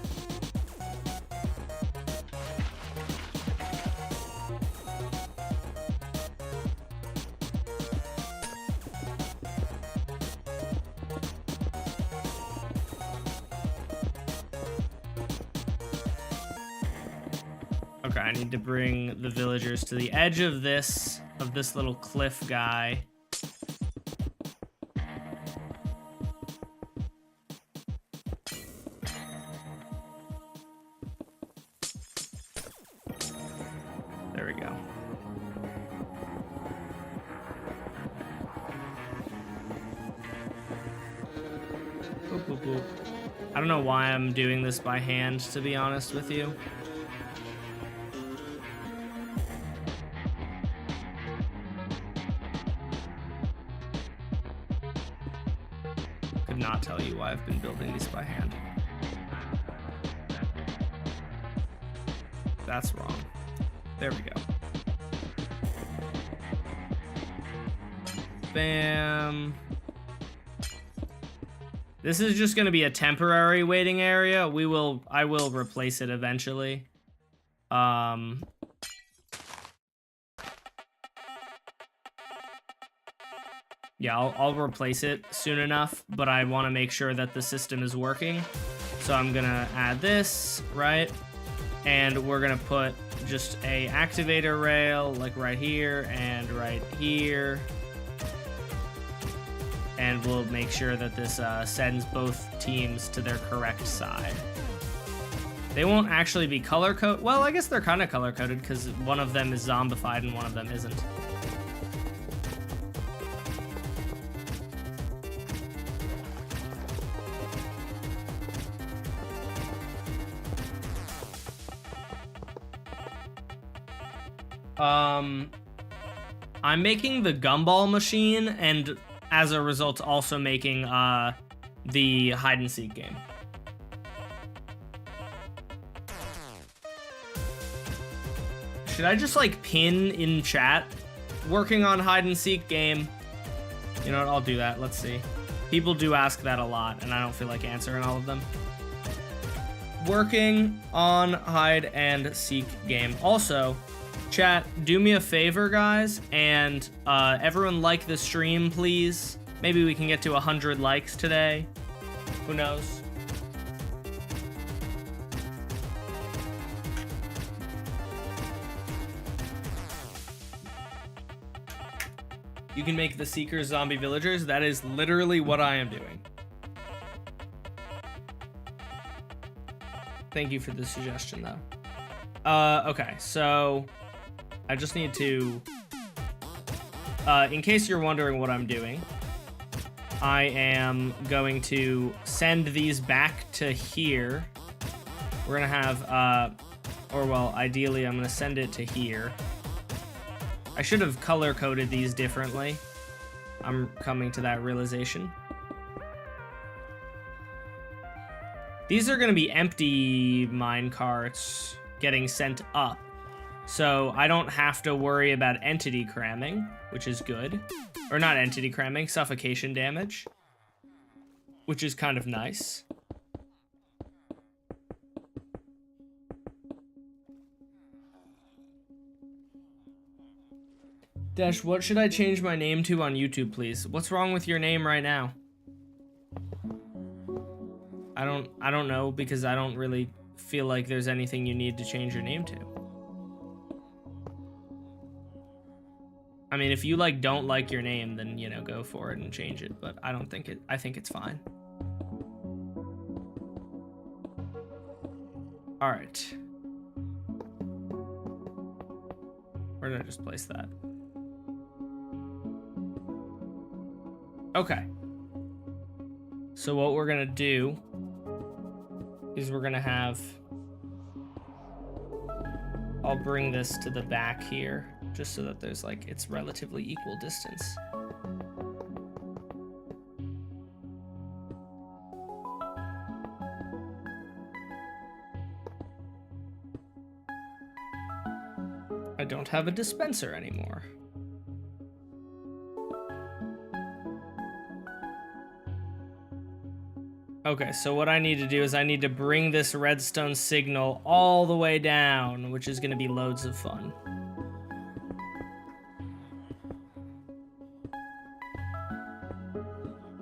Okay, I need to bring the villagers to the edge of this little cliff guy. There we go. Boop, boop, boop. I don't know why I'm doing this by hand, to be honest with you. Could not tell you why I've been building these by hand. That's wrong. There we go. Bam. This is just going to be a temporary waiting area. I will replace it eventually. Yeah, I'll replace it soon enough, but I want to make sure that the system is working. So I'm gonna add this, right? And we're gonna put just a activator rail like right here and right here. And we'll make sure that this sends both teams to their correct side. They won't actually be color-coded. Well, I guess they're kind of color-coded because one of them is zombified and one of them isn't. I'm making the Gumball machine, and as a result, also making the hide and seek game. Should I just like pin in chat? Working on hide and seek game. You know what? I'll do that. Let's see. People do ask that a lot, and I don't feel like answering all of them. Working on hide and seek game. Also, chat, do me a favor, guys, and everyone like the stream, please. Maybe we can get to 100 likes today. Who knows? You can make the Seekers zombie villagers. That is literally what I am doing. Thank you for the suggestion, though. Okay, so I just need to, in case you're wondering what I'm doing, I am going to send these back to here. We're gonna have, or well, ideally I'm gonna send it to here. I should have color-coded these differently. I'm coming to that realization. These are gonna be empty minecarts getting sent up. So I don't have to worry about entity cramming, which is good. Or not entity cramming, suffocation damage, which is kind of nice. Dash, what should I change my name to on YouTube, please? What's wrong with your name right now? I don't know, because I don't really feel like there's anything you need to change your name to. I mean, if you like don't like your name, then you know, go for it and change it, but I don't think I think it's fine. All right. Where did I just place that? Okay. So what we're gonna do is we're gonna have, I'll bring this to the back here, just so that there's like, it's relatively equal distance. I don't have a dispenser anymore. Okay, so what I need to do is I need to bring this redstone signal all the way down, which is gonna be loads of fun.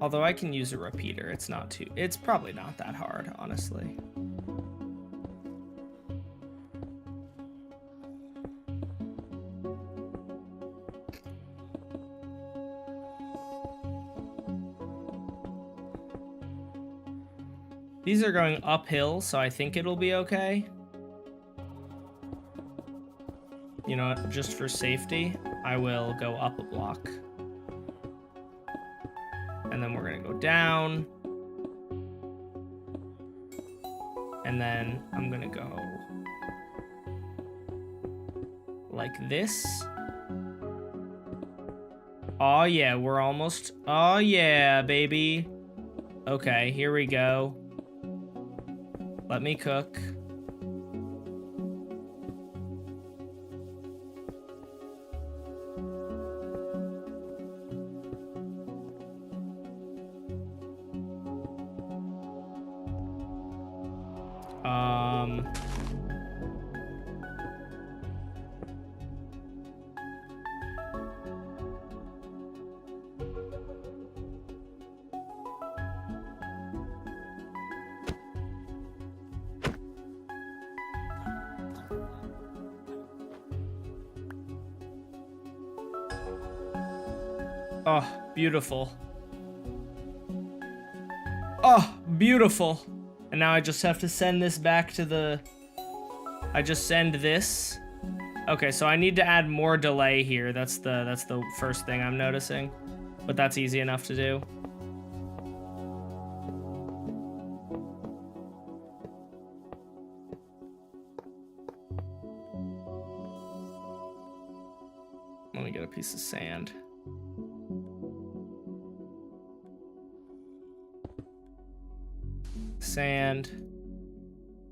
Although I can use a repeater, it's probably not that hard, honestly. These are going uphill, so I think it'll be okay. You know what, just for safety, I will go up a block. And then we're gonna go down. And then I'm gonna go like this. Oh yeah, we're almost, oh yeah, baby. Okay, here we go. Let me cook. Oh, beautiful. Oh, beautiful. And now I just have to send this back to the... I just send this. Okay, so I need to add more delay here. That's the first thing I'm noticing. But that's easy enough to do. Let me get a piece of sand. Sand,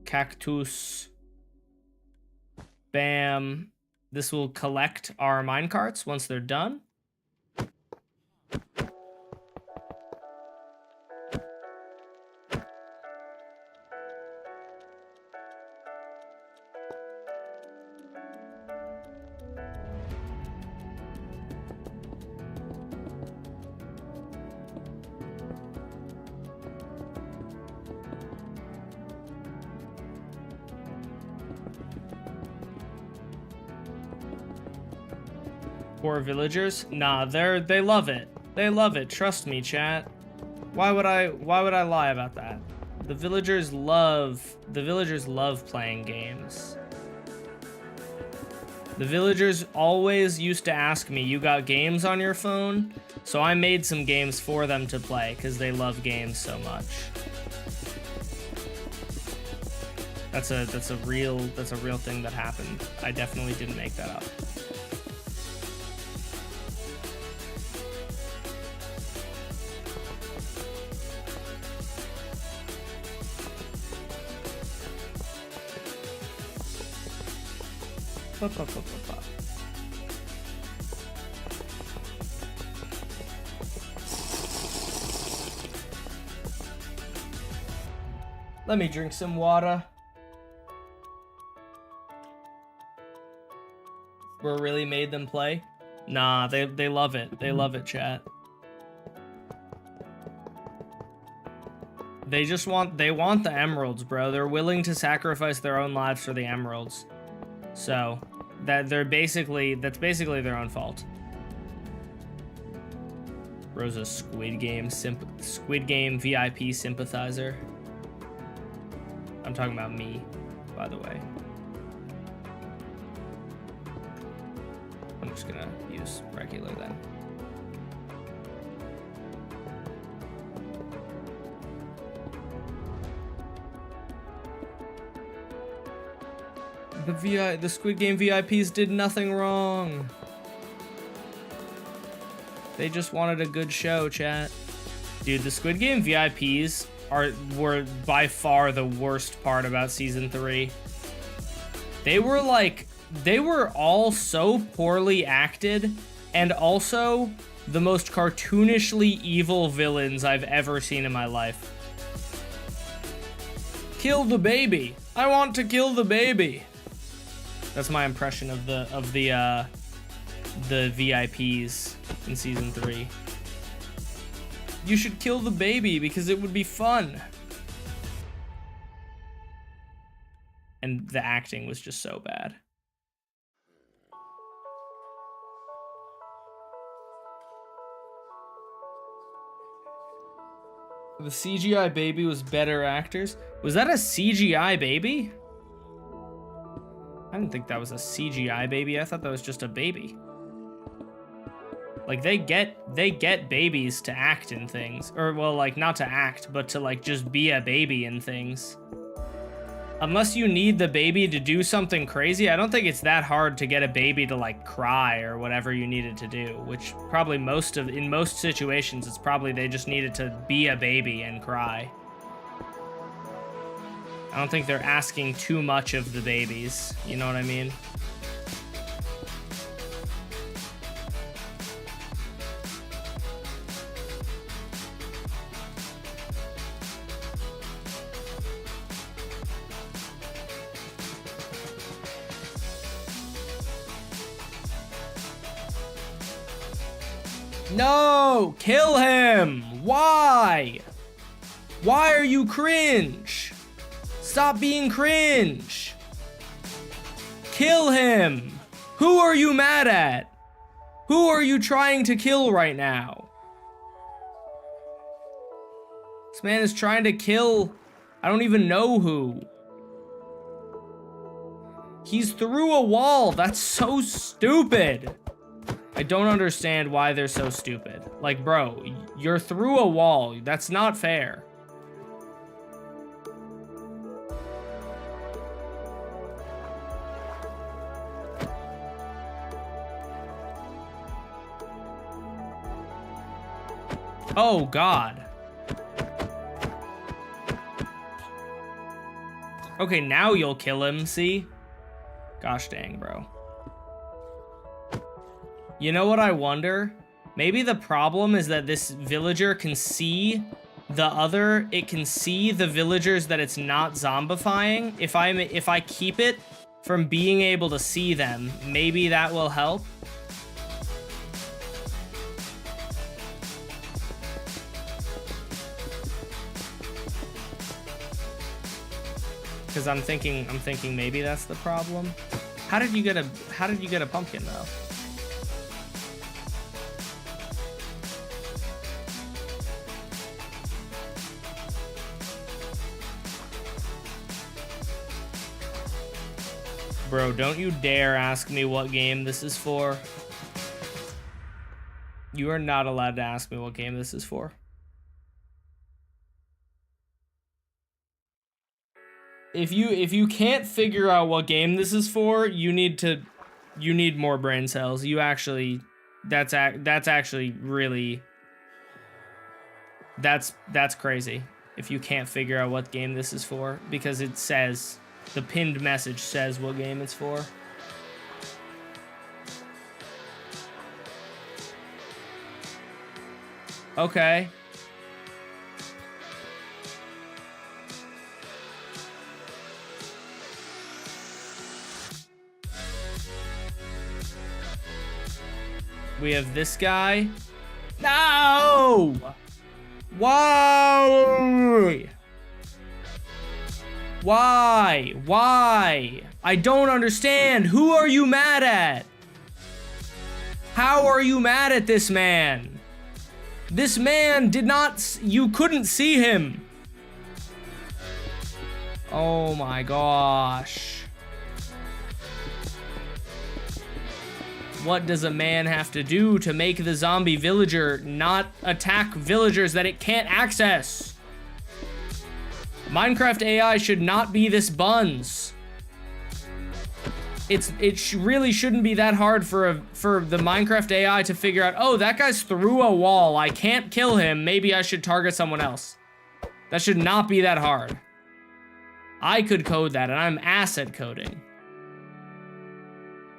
cactus, bam. This will collect our minecarts once they're done. Poor villagers? Nah, they love it. They love it. Trust me, chat. Why would I lie about that? The villagers love playing games. The villagers always used to ask me, you got games on your phone? So I made some games for them to play because they love games so much. That's a real thing that happened. I definitely didn't make that up. Let me drink some water. We really made them play? Nah, they love it. They love it, chat. They want the emeralds, bro. They're willing to sacrifice their own lives for the emeralds. So, that's basically their own fault. Rosa's Squid Game VIP sympathizer. I'm talking about me, by the way. I'm just gonna use regular then. The Squid Game VIPs did nothing wrong. They just wanted a good show, chat. Dude, the Squid Game VIPs were by far the worst part about season 3. They were all so poorly acted, and also the most cartoonishly evil villains I've ever seen in my life. Kill the baby. I want to kill the baby. That's my impression of the VIPs in season 3. You should kill the baby because it would be fun. And the acting was just so bad. The CGI baby was better actors. Was that a CGI baby? I didn't think that was a CGI baby. I thought that was just a baby. Like, they get babies to act in things. Or, well, like, not to act, but to, like, just be a baby in things. Unless you need the baby to do something crazy, I don't think it's that hard to get a baby to, like, cry or whatever you needed to do. Which, probably in most situations, it's probably they just needed to be a baby and cry. I don't think they're asking too much of the babies. You know what I mean? No! Kill him! Why? Why are you cringe? Stop being cringe! Kill him! Who are you mad at? Who are you trying to kill right now? This man is trying to kill... I don't even know who. He's through a wall. That's so stupid. I don't understand why they're so stupid. Like, bro, you're through a wall. That's not fair. Oh, God. Okay, now you'll kill him, see? Gosh dang, bro. You know what I wonder? Maybe the problem is that this villager can see it can see the villagers that it's not zombifying. If I keep it from being able to see them, maybe that will help. Because I'm thinking maybe that's the problem. How did you get a pumpkin though? Bro, don't you dare ask me what game this is for. You are not allowed to ask me what game this is for. If you can't figure out what game this is for, you need more brain cells. You actually, that's actually really, that's crazy. If you can't figure out what game this is for, because it says, the pinned message says what game it's for. Okay. We have this guy. No! Why? Why? Why? I don't understand. Who are you mad at? How are you mad at this man? This man did not... You couldn't see him. Oh my gosh. What does a man have to do to make the zombie villager not attack villagers that it can't access? Minecraft AI should not be this buns. It really shouldn't be that hard for the Minecraft AI to figure out, oh, that guy's through a wall. I can't kill him. Maybe I should target someone else. That should not be that hard. I could code that, and I'm asset coding.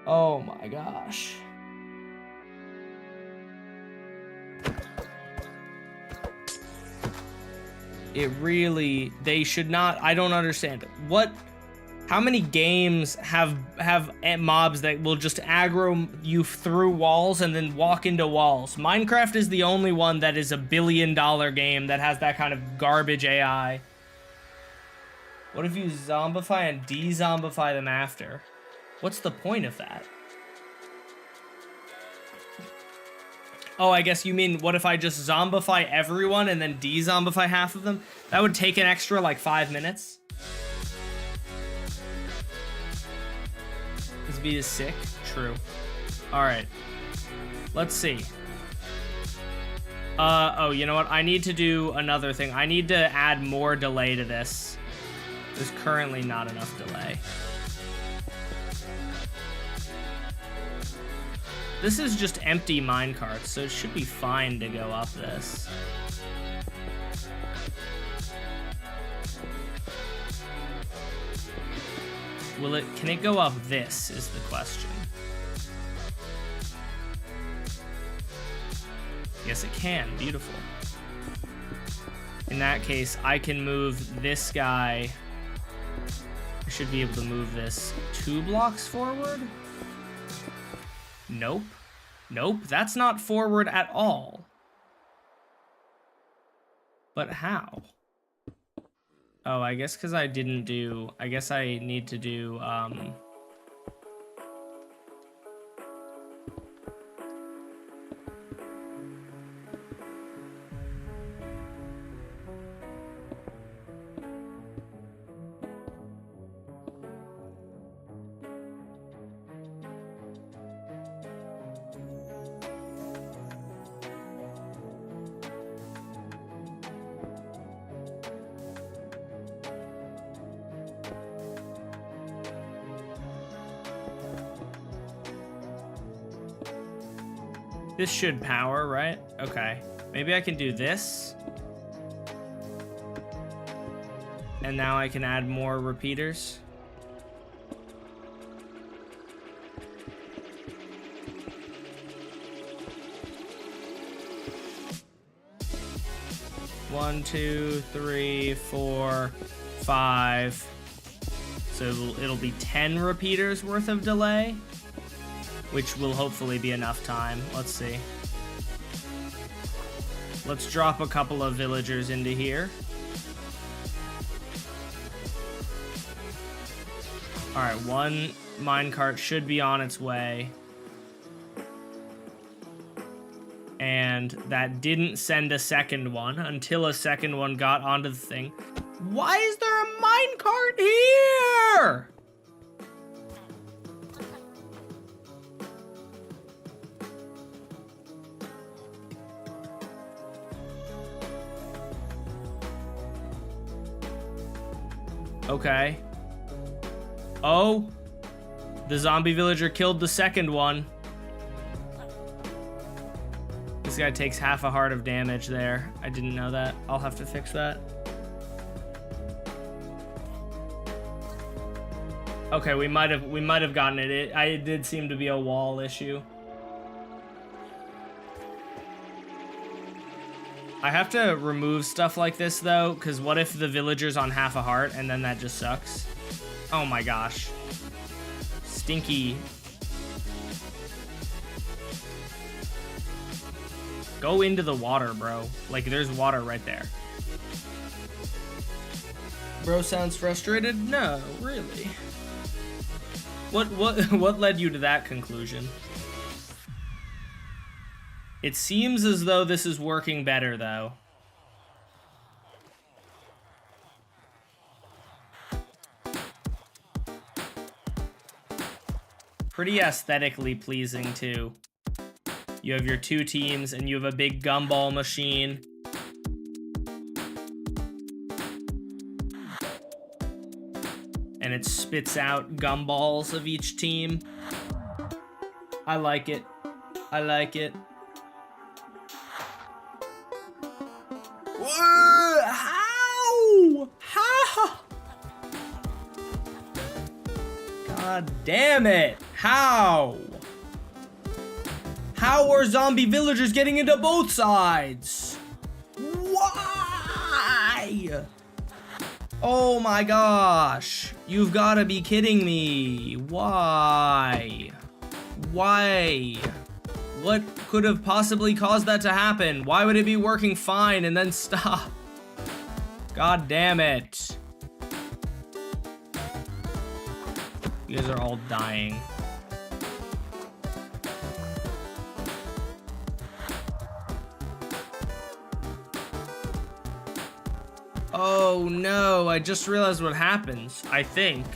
Oh my gosh. It really, they should not, I don't understand. How many games have mobs that will just aggro you through walls and then walk into walls? Minecraft is the only one that is $1 billion game that has that kind of garbage AI. What if you zombify and de-zombify them after? What's the point of that? Oh, I guess you mean, what if I just zombify everyone and then de-zombify half of them? That would take an extra, like, 5 minutes. This beat is sick. True. Alright. Let's see. Oh, you know what? I need to do another thing. I need to add more delay to this. There's currently not enough delay. This is just empty minecarts, so it should be fine to go up this. Can it go up this, is the question. Yes, it can. Beautiful. In that case, I can move this guy. I should be able to move this 2 blocks forward. Nope. Nope, that's not forward at all. But how? Oh, I guess because I didn't do... I guess I need to do, this should power, right? Okay. Maybe I can do this. And now I can add more repeaters. One, 2, 3, 4, 5. So it'll be 10 repeaters worth of delay, which will hopefully be enough time. Let's see. Let's drop a couple of villagers into here. All right, one minecart should be on its way. And that didn't send a second one until a second one got onto the thing. Why is there a minecart here? Okay. Oh. The zombie villager killed the second one. This guy takes half a heart of damage there. I didn't know that. I'll have to fix that. Okay, we might have gotten it. It did seem to be a wall issue. I have to remove stuff like this though, because what if the villager's on half a heart and then that just sucks? Oh my gosh. Stinky. Go into the water, bro. Like, there's water right there. Bro sounds frustrated? No, really. What led you to that conclusion? It seems as though this is working better, though. Pretty aesthetically pleasing, too. You have your two teams, and you have a big gumball machine. And it spits out gumballs of each team. I like it. I like it. Whoa, how? How? God damn it. How? How are zombie villagers getting into both sides? Why? Oh my gosh. You've got to be kidding me. Why? Why? What could have possibly caused that to happen? Why would it be working fine and then stop? God damn it. You guys are all dying. Oh no, I just realized what happens, I think.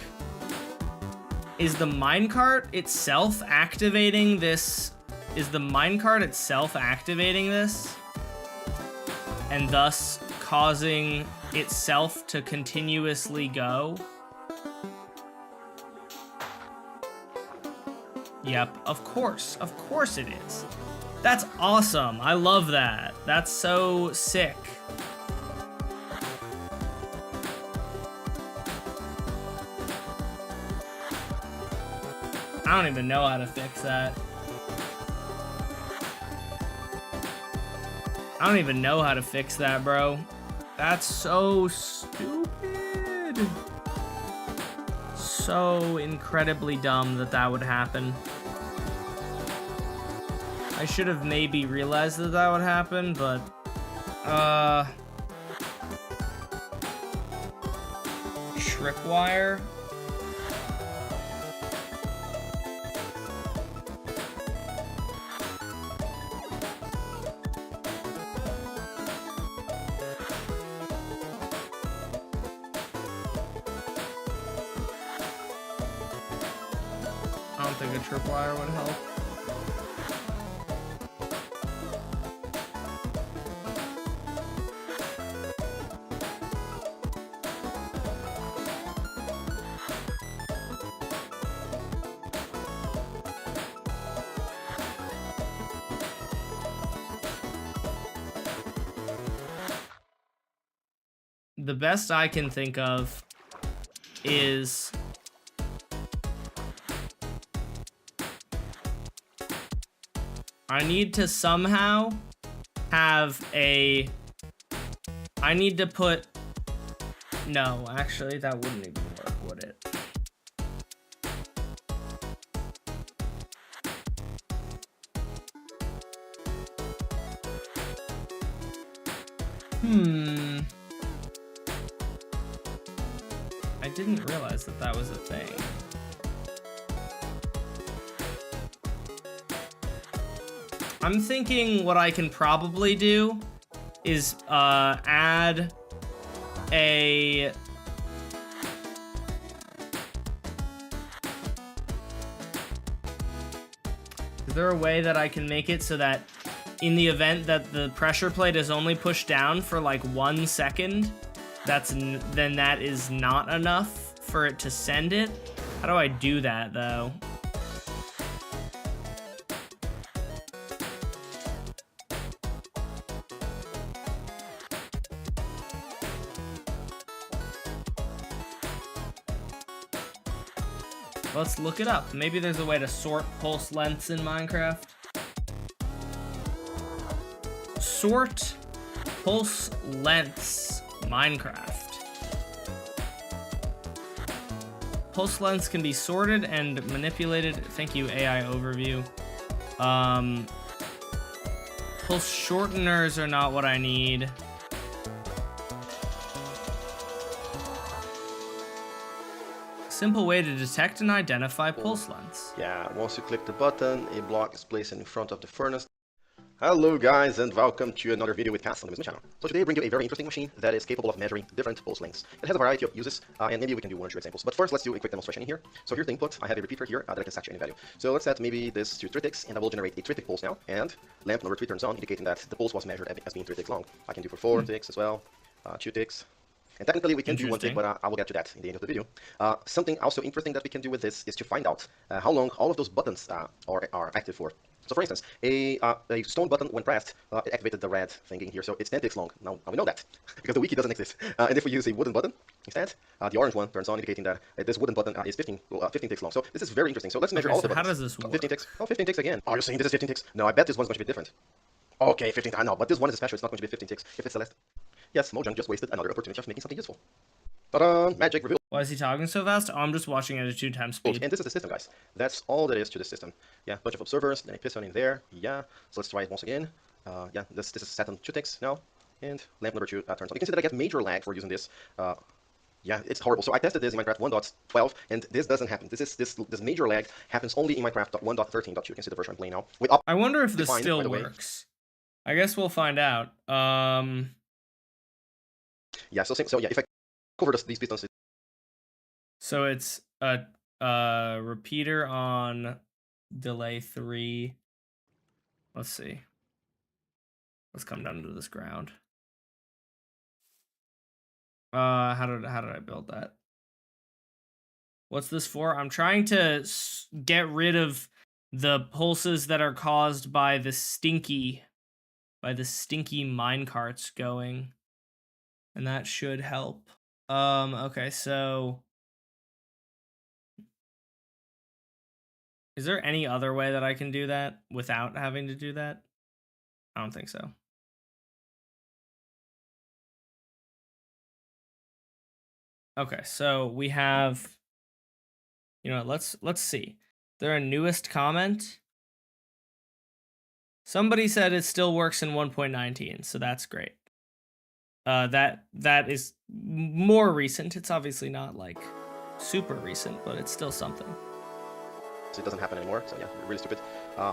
Is the minecart itself activating this? Is the minecart itself activating this? And thus causing itself to continuously go? Yep, of course it is. That's awesome, I love that. That's so sick. I don't even know how to fix that. I don't even know how to fix that, bro. That's so stupid. So incredibly dumb that that would happen. I should have maybe realized that that would happen, but... Tripwire? I don't think a tripwire would help. The best I can think of is I need to somehow have a... I need to put... No, actually, that wouldn't even work, would it? I didn't realize that that was a thing. I'm thinking what I can probably do is add a... Is there a way that I can make it so that in the event that the pressure plate is only pushed down for like 1 second, then that is not enough for it to send it. How do I do that though? Let's look it up. Maybe there's a way to sort pulse lengths in Minecraft. Sort pulse lengths Minecraft. Pulse lengths can be sorted and manipulated. Thank you, AI overview. Pulse shorteners are not what I need. Simple way to detect and identify pulse lengths. Yeah, once you click the button, a block is placed in front of the furnace. Hello guys, and welcome to another video with Cass on the channel. So today I bring you a very interesting machine that is capable of measuring different pulse lengths. It has a variety of uses, and maybe we can do one or two examples. But first, let's do a quick demonstration in here. So here's the input. I have a repeater here that I can set to any value. So let's set maybe this to 3 ticks, and I will generate a 3 tick pulse now, and lamp number 3 turns on, indicating that the pulse was measured as being 3 ticks long. I can do for 4 ticks as well, 2 ticks. And technically we can do 1 tick, but I will get to that in the end of the video. Something also interesting that we can do with this is to find out how long all of those buttons are active for. So for instance, a stone button when pressed, it activated the red thing in here, so it's 10 ticks long. Now we know that, because the wiki doesn't exist. And if we use a wooden button instead, the orange one turns on, indicating that this wooden button is 15 ticks long. So this is very interesting. So let's measure all of the buttons. How does this work? 15 ticks. Oh, 15 ticks again. Are you saying this is 15 ticks? No, I bet this one's going to be different. Okay, 15 ticks. I know, but this one is special. It's not going to be 15 ticks. If it's Celeste. Yes, Mojang just wasted another opportunity of making something useful. Ta-da! Magic reveal. Why is he talking so fast? Oh, I'm just watching at a 2x speed. And this is the system, guys. That's all there is to the system. Yeah, bunch of observers, then a piston in there. Yeah, so let's try it once again. Yeah, this is set on 2 ticks now, and lamp number 2 turns on. You can see that I get major lag for using this. Yeah, it's horrible. So I tested this in Minecraft 1.12, and this doesn't happen. This major lag happens only in Minecraft 1.13.2. You can see the version I'm playing now. I wonder if this still works. I guess we'll find out. Yeah, so yeah, if I cover these pistons. So it's a repeater on delay 3. Let's see. Let's come down to this ground. How did I build that? What's this for? I'm trying to get rid of the pulses that are caused by the stinky minecarts going. And that should help. Okay, so is there any other way that I can do that without having to do that? I don't think so. Okay, so we have, you know, let's see. There a newest comment. Somebody said it still works in 1.19, so that's great. That is more recent. It's obviously not like super recent, but it's still something. It doesn't happen anymore, so yeah, really stupid.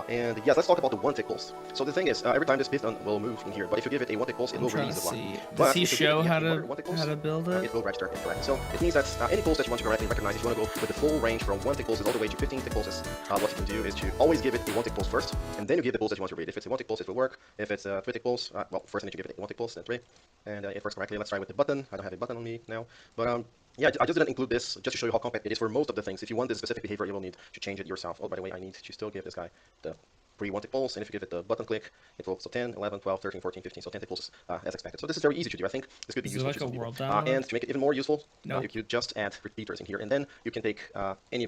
And yes, let's talk about the 1 tick pulse. So the thing is, every time this piston will move in here, but if you give it a 1 tick pulse, it will release the block. Does he show how to build it? It will register incorrect. So it means that any pulse that you want to correctly recognize, if you want to go with the full range from 1 tick pulses all the way to 15 tick pulses, what you can do is to always give it a 1 tick pulse first, and then you give the pulse that you want to read. If it's a 1 tick pulse, it will work. If it's a 3 tick pulse, well, first I need to give it a 1 tick pulse, then 3, and it works correctly. Let's try with the button. I don't have a button on me now, but yeah, I just didn't include this just to show you how compact it is for most of the things. If you want this specific behavior, you will need to change it yourself. Oh, by the way, I need to still give this guy the pre-1 tick pulse, and if you give it the button click, it will, so 10, 11, 12, 13, 14, 15, so 10 tick pulses as expected. So this is very easy to do. I think this could be useful like to some people. And to make it even more useful, you could just add repeaters in here, and then you can take any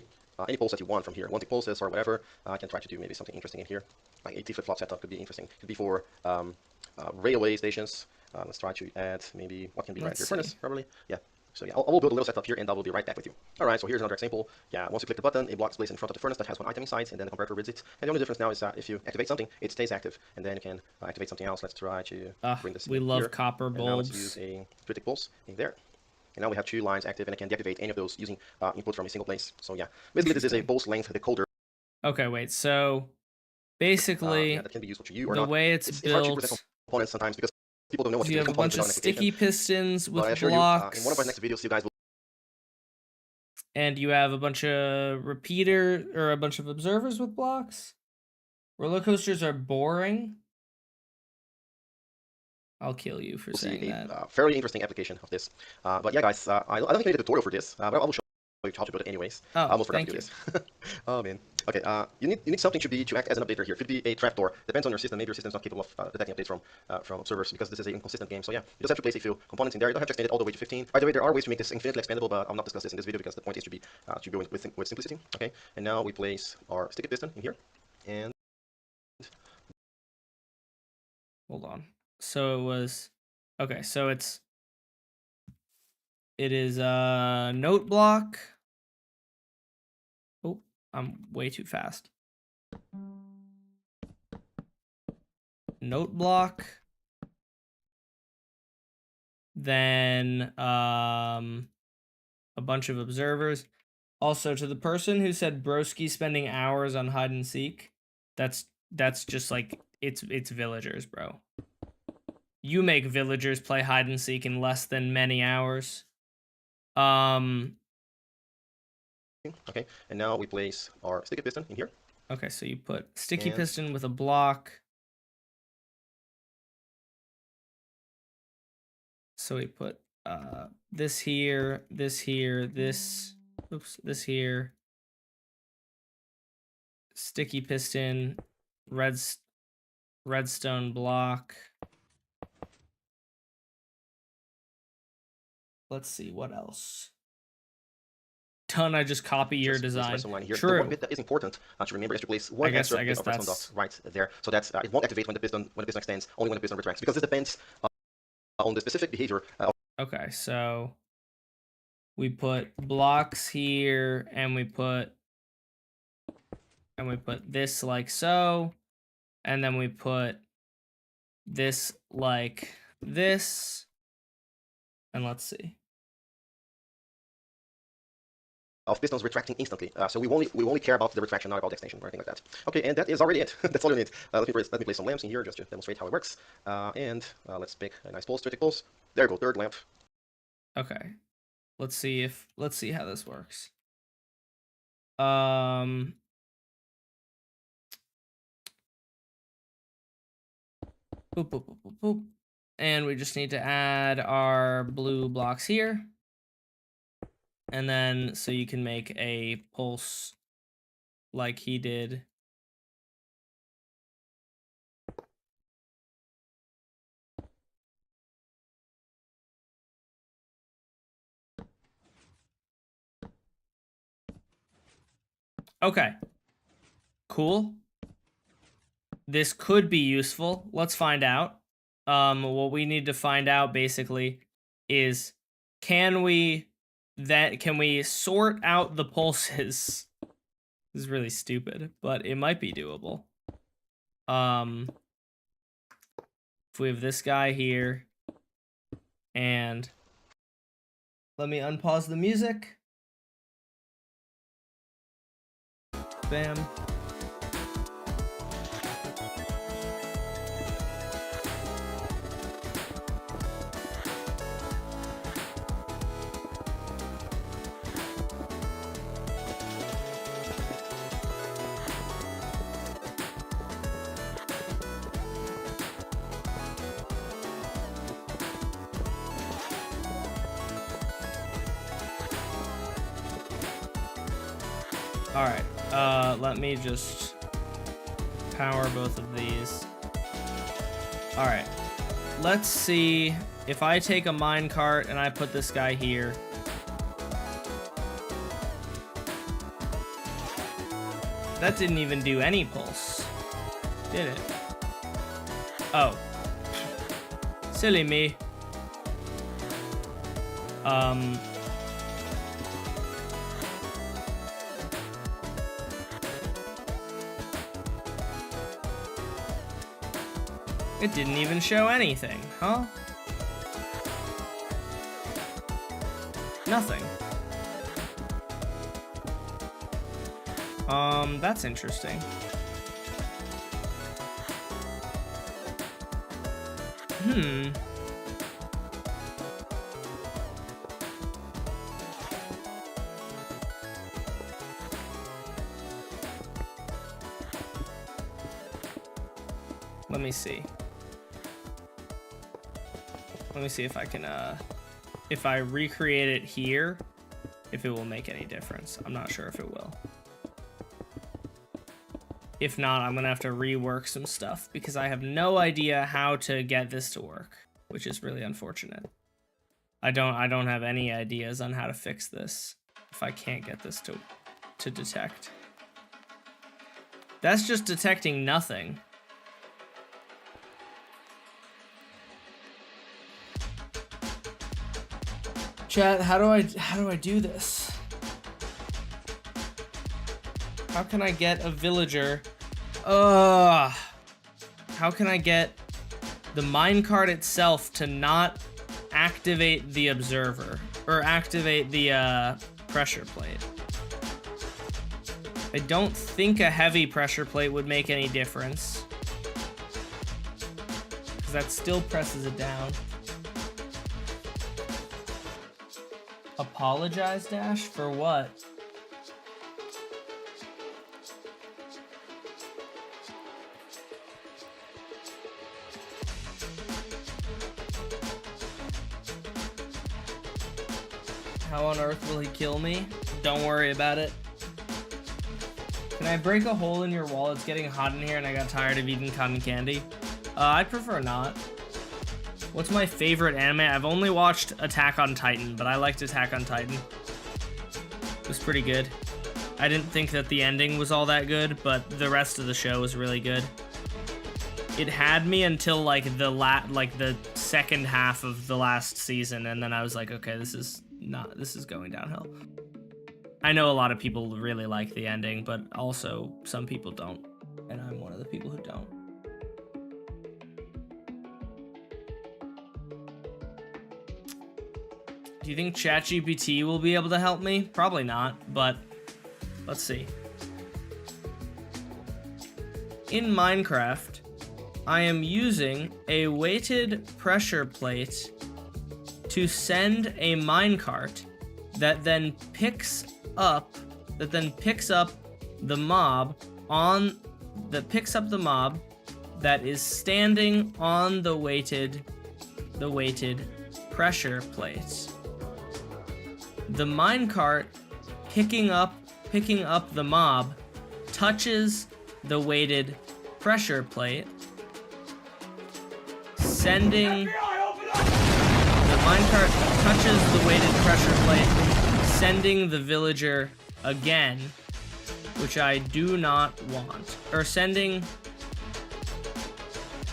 pulse that you want from here. 1 tick pulses or whatever. I can try to do maybe something interesting in here. Like a T-flip-flop setup could be interesting. Could be for railway stations. Let's try to add maybe, what can be right here? Furnace, probably. Yeah. So yeah, I will build a little setup here, and I will be right back with you. Alright, so here's another example. Yeah, once you click the button, a block is placed in front of the furnace that has 1 item inside, and then the converter reads it. And the only difference now is if you activate something, it stays active, and then you can activate something else. Let's try to bring this we in love here. copper bulbs. And now let's use a 3 tick pulse in there. And now we have 2 lines active, and I can deactivate any of those using input from a single place. So yeah, basically this is a pulse length decoder. Okay, wait, so basically yeah, that can be useful to you or the not. way it's built, hard to present components sometimes because people don't know what to do. You have a bunch of sticky pistons with blocks. In one of our next videos, you guys will. And you have a bunch of a bunch of observers with blocks. Roller coasters are boring. I'll kill you for We'll see saying that. a fairly interesting application of this. But yeah, guys, I don't think I need a tutorial for this, but I will show you how to build it anyways. Oh, I almost forgot to thank do you. this. Oh man. Okay, you need something to act as an updater here. Could be a trapdoor. Depends on your system. Maybe your system's not capable of detecting updates from observers because this is an inconsistent game. So yeah, you just have to place a few components in there. You don't have to extend it all the way to 15. By the way, there are ways to make this infinitely expandable, but I'll not discuss this in this video because the point is to go with simplicity. Okay, and now we place our sticky piston in here, and Hold on. So it was okay. So it is a note block. Oh, I'm way too fast. Note block. Then a bunch of observers. Also, to the person who said broski spending hours on hide and seek, that's just like it's villagers, bro. You make villagers play hide and seek in less than many hours. okay, and now we place our sticky piston in here. Okay, so you put sticky piston with a block. So we put this here, this here, this, oops, this here. Sticky piston, redstone block. Let's see, what else? I just copy your design. Here. True. The one bit that is important to remember is to place one extra bit of redstone dot right there, so that it won't activate when the piston extends, only when the piston retracts, because this depends on the specific behavior. Okay, so we put blocks here, and we put this like so, and then we put this like this, and let's see. Of pistons retracting instantly, so we only care about the retraction, not about the extension or anything like that. Okay, and that is already it. That's all you need. Let me place some lamps in here just to demonstrate how it works. And let's pick a nice pulse, 30 pulse. There you go, third lamp. Okay, let's see how this works. Boop, boop, boop, boop, boop. And we just need to add our blue blocks here. And then, so you can make a pulse like he did. Okay. Cool. This could be useful. Let's find out. What we need to find out basically is can we sort out the pulses? This is really stupid, but it might be doable. If we have this guy here, and let me unpause the music. Bam. All right, let me just power both of these. All right, let's see if I take a minecart and I put this guy here. That didn't even do any pulse, did it? Oh, silly me. It didn't even show anything, huh? Nothing. That's interesting. Let me see. Let me see if I can, if I recreate it here, if it will make any difference. I'm not sure if it will. If not, I'm gonna have to rework some stuff because I have no idea how to get this to work, which is really unfortunate. I don't have any ideas on how to fix this if I can't get this to detect. That's just detecting nothing. Chat, how do I do this? How can I get a villager? How can I get the minecart itself to not activate the observer or activate the pressure plate? I don't think a heavy pressure plate would make any difference, because that still presses it down. Apologize, Dash? For what? How on earth will he kill me? Don't worry about it. Can I break a hole in your wall? It's getting hot in here and I got tired of eating cotton candy. I'd prefer not. What's my favorite anime? I've only watched Attack on Titan, but I liked Attack on Titan. It was pretty good. I didn't think that the ending was all that good, but the rest of the show was really good. It had me until like the second half of the last season, and then I was like, okay, this is going downhill. I know a lot of people really like the ending, but also some people don't, and I'm one of the people who don't. Do you think ChatGPT will be able to help me? Probably not, but let's see. In Minecraft, I am using a weighted pressure plate to send a minecart that then picks up the mob that is standing on the weighted pressure plate. The minecart picking up the mob touches the weighted pressure plate, sending the minecart touches the weighted pressure plate, sending the villager again, which I do not want. Or sending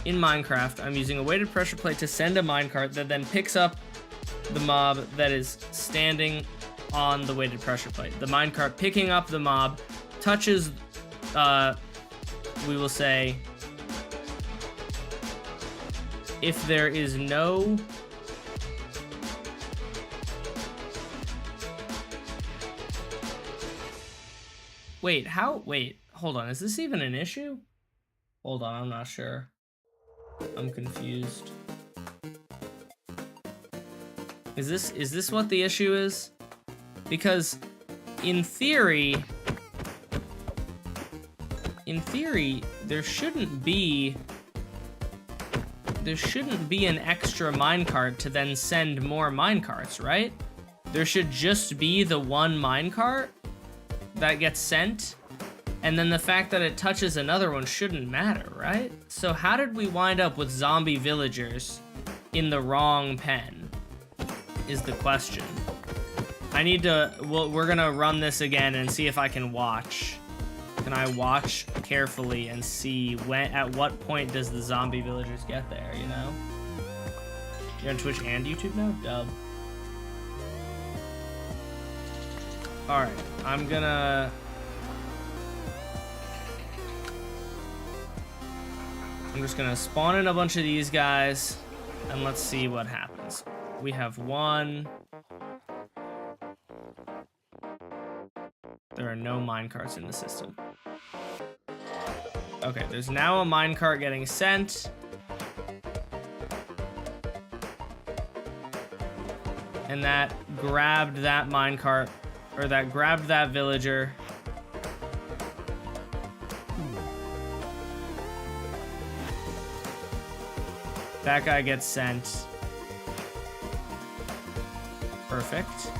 in Minecraft, I'm using a weighted pressure plate to send a minecart that then picks up the mob that is standing on the weighted pressure plate. The minecart picking up the mob touches, we will say, if there is no wait, hold on, is this even an issue? Hold on, I'm not sure. I'm confused. Is this what the issue is? Because in theory, there shouldn't be an extra minecart to then send more minecarts, right? There should just be the one minecart that gets sent, and then the fact that it touches another one shouldn't matter, right? So how did we wind up with zombie villagers in the wrong pen is the question. I need to, well, we're gonna run this again and see if I can watch. Can I watch carefully and see at what point does the zombie villagers get there, you know? You're on Twitch and YouTube now? Dub. Alright, I'm just gonna spawn in a bunch of these guys, and let's see what happens. We have one. There are no minecarts in the system. Okay, there's now a minecart getting sent. And that grabbed that minecart, or that grabbed that villager. That guy gets sent. Perfect.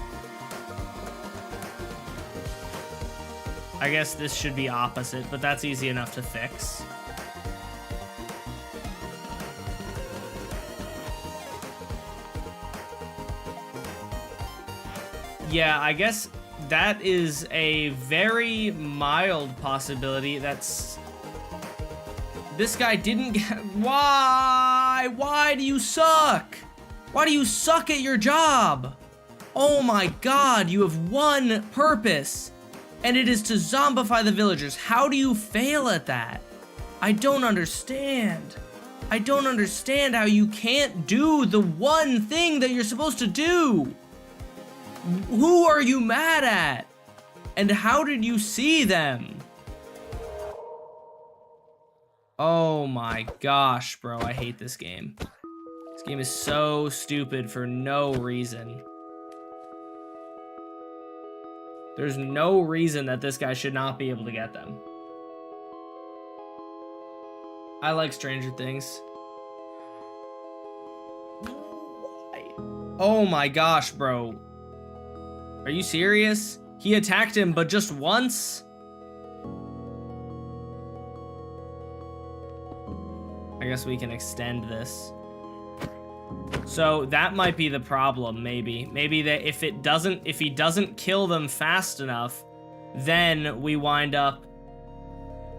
I guess this should be opposite, but that's easy enough to fix. Yeah, I guess that is a very mild possibility. That's... This guy didn't get... Why? Why do you suck? Why do you suck at your job? Oh my god, you have one purpose, and it is to zombify the villagers. How do you fail at that? I don't understand. I don't understand how you can't do the one thing that you're supposed to do. Who are you mad at? And how did you see them? Oh my gosh, bro, I hate this game. This game is so stupid for no reason. There's no reason that this guy should not be able to get them. I like Stranger Things. Oh my gosh, bro. Are you serious? He attacked him, but just once? I guess we can extend this. So that might be the problem, maybe. Maybe that if he doesn't kill them fast enough, then we wind up...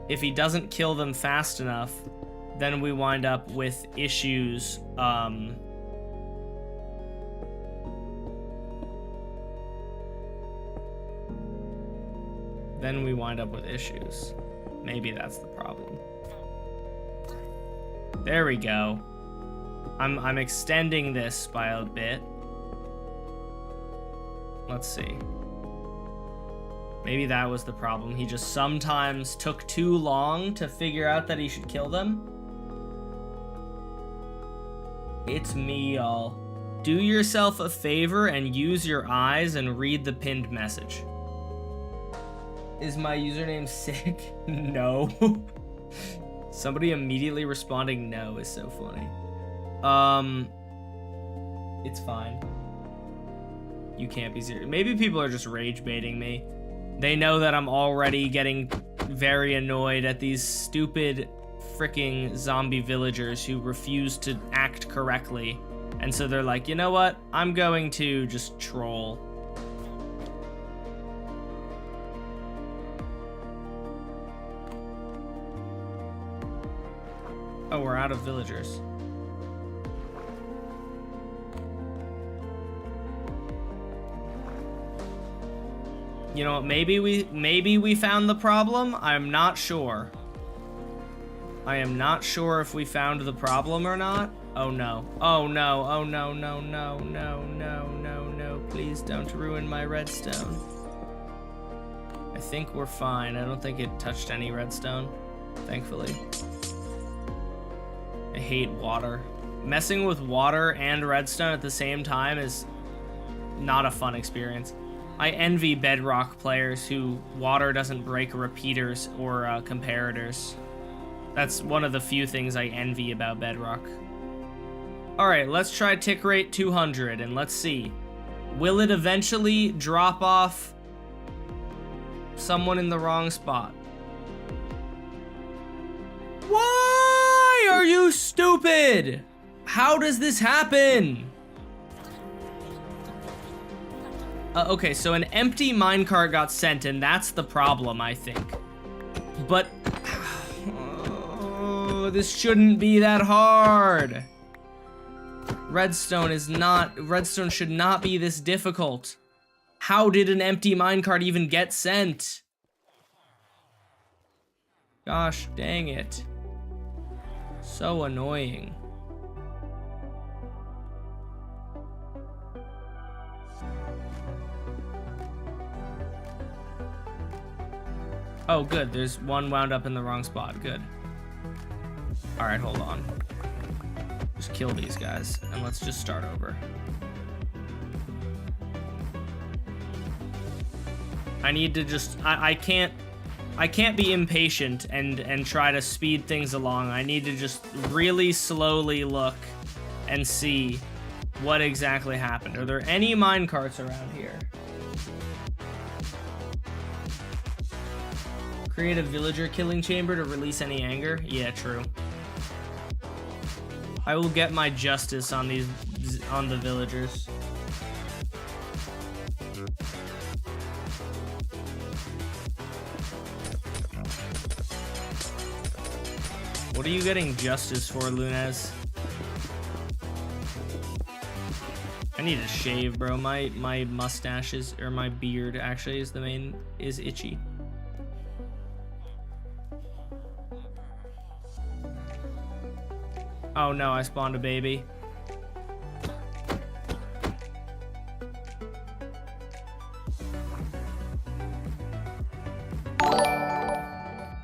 If he doesn't kill them fast enough, then we wind up with issues, Then we wind up with issues. Maybe that's the problem. There we go. I'm extending this by a bit. Let's see. Maybe that was the problem. He just sometimes took too long to figure out that he should kill them. It's me, y'all. Do yourself a favor and use your eyes and read the pinned message. Is my username sick? No. Somebody immediately responding no is so funny. It's fine. You can't be serious. Maybe people are just rage baiting me. They know that I'm already getting very annoyed at these stupid freaking zombie villagers who refuse to act correctly. And so they're like, you know what? I'm going to just troll. Oh, we're out of villagers. You know what, maybe we found the problem. I'm not sure. I am not sure if we found the problem or not. Oh no. Oh no. Oh no, no, no, no, no, no, no. Please don't ruin my redstone. I think we're fine. I don't think it touched any redstone, thankfully. I hate water. Messing with water and redstone at the same time is not a fun experience. I envy Bedrock players who water doesn't break repeaters or comparators. That's one of the few things I envy about Bedrock. Alright, let's try tick rate 200 and let's see. Will it eventually drop off someone in the wrong spot? Why are you stupid? How does this happen? Okay, so an empty minecart got sent, and that's the problem, I think. But this shouldn't be that hard. Redstone should not be this difficult. How did an empty minecart even get sent? Gosh dang it. So annoying. Oh, good. There's one wound up in the wrong spot. Good. Alright, hold on. Just kill these guys, and let's just start over. I need to just... I can't be impatient and try to speed things along. I need to just really slowly look and see what exactly happened. Are there any minecarts around here? Create a villager killing chamber to release any anger? Yeah, true. I will get my justice on the villagers. What are you getting justice for, Lunez? I need a shave, bro. My mustache is, or my beard actually is itchy. Oh no, I spawned a baby.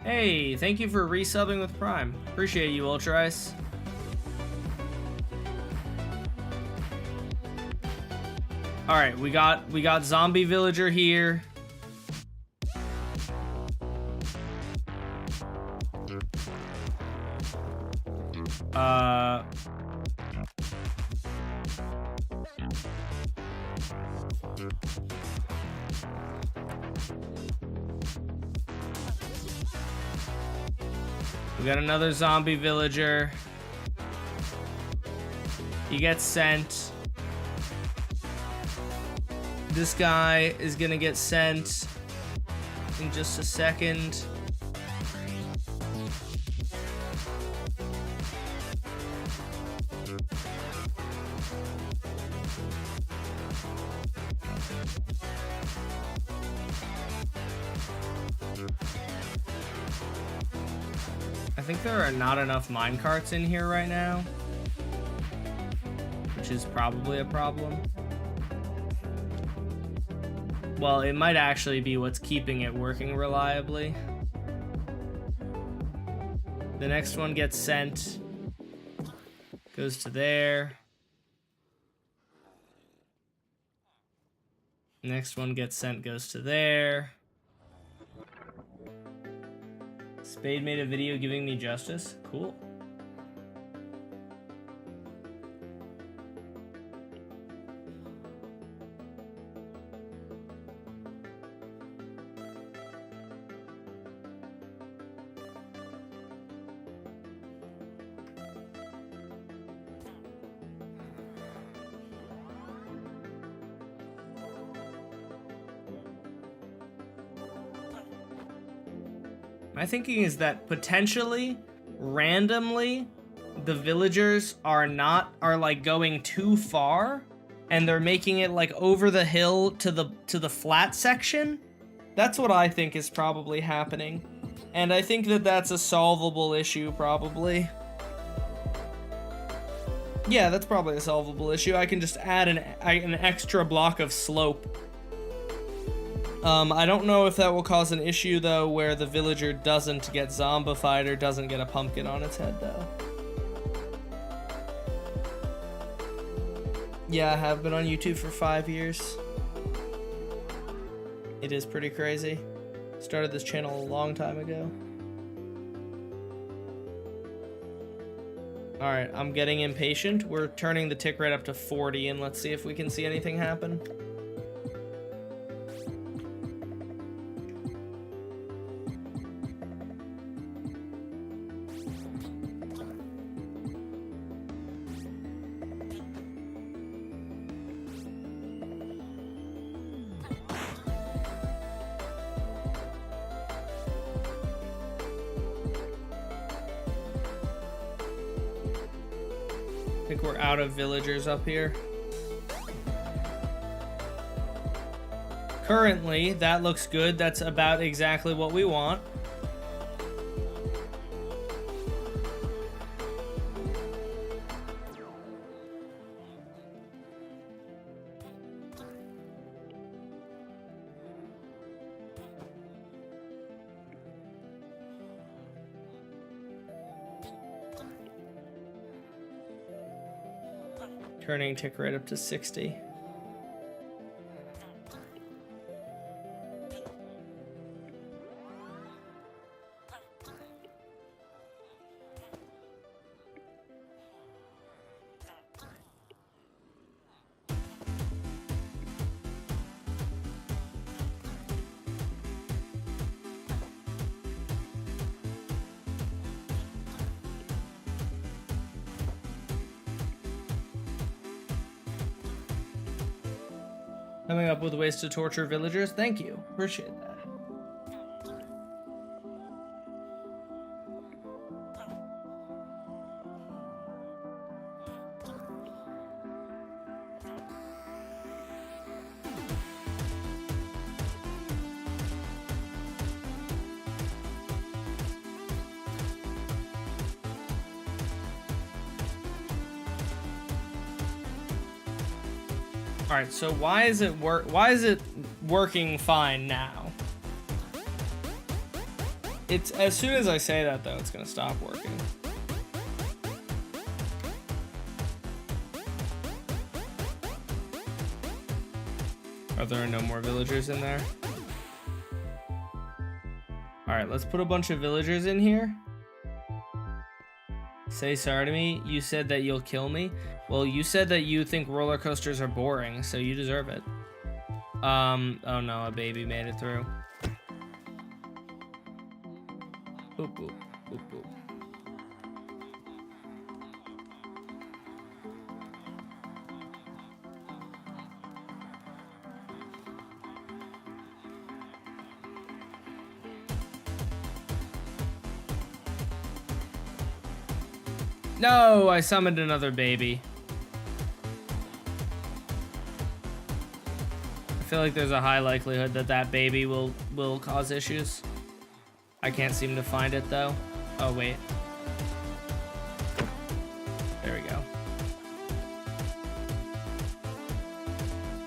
Hey, thank you for resubbing with Prime. Appreciate you, Ultra Ice. All right, we got zombie villager here. We got another zombie villager. He gets sent. This guy is gonna get sent in just a second. I think there are not enough minecarts in here right now, which is probably a problem. Well, it might actually be what's keeping it working reliably. The next one gets sent, goes to there. Next one gets sent, goes to there. Spade made a video giving me justice. Cool. My thinking is that potentially, randomly, the villagers are like going too far, and they're making it like over the hill to the flat section. That's what I think is probably happening, and I think that that's a solvable issue probably. Yeah, that's probably a solvable issue. I can just add an extra block of slope. I don't know if that will cause an issue, though, where the villager doesn't get zombified or doesn't get a pumpkin on its head, though. Yeah, I have been on YouTube for 5 years. It is pretty crazy. Started this channel a long time ago. Alright, I'm getting impatient. We're turning the tick rate up to 40, and let's see if we can see anything happen. I think we're out of villagers up here. Currently, that looks good. That's about exactly what we want. Turning tick rate up to 60. Coming up with ways to torture villagers. Thank you. Appreciate that. All right, so why is it working fine now? It's as soon as I say that though, it's gonna stop working. Are there no more villagers in there? All right, let's put a bunch of villagers in here. Say sorry to me. You said that you'll kill me. Well, you said that you think roller coasters are boring, so you deserve it. Oh no, a baby made it through. Boop, boop, boop, boop. No, I summoned another baby. I feel like there's a high likelihood that that baby will cause issues. I can't seem to find it though. Oh wait. There we go.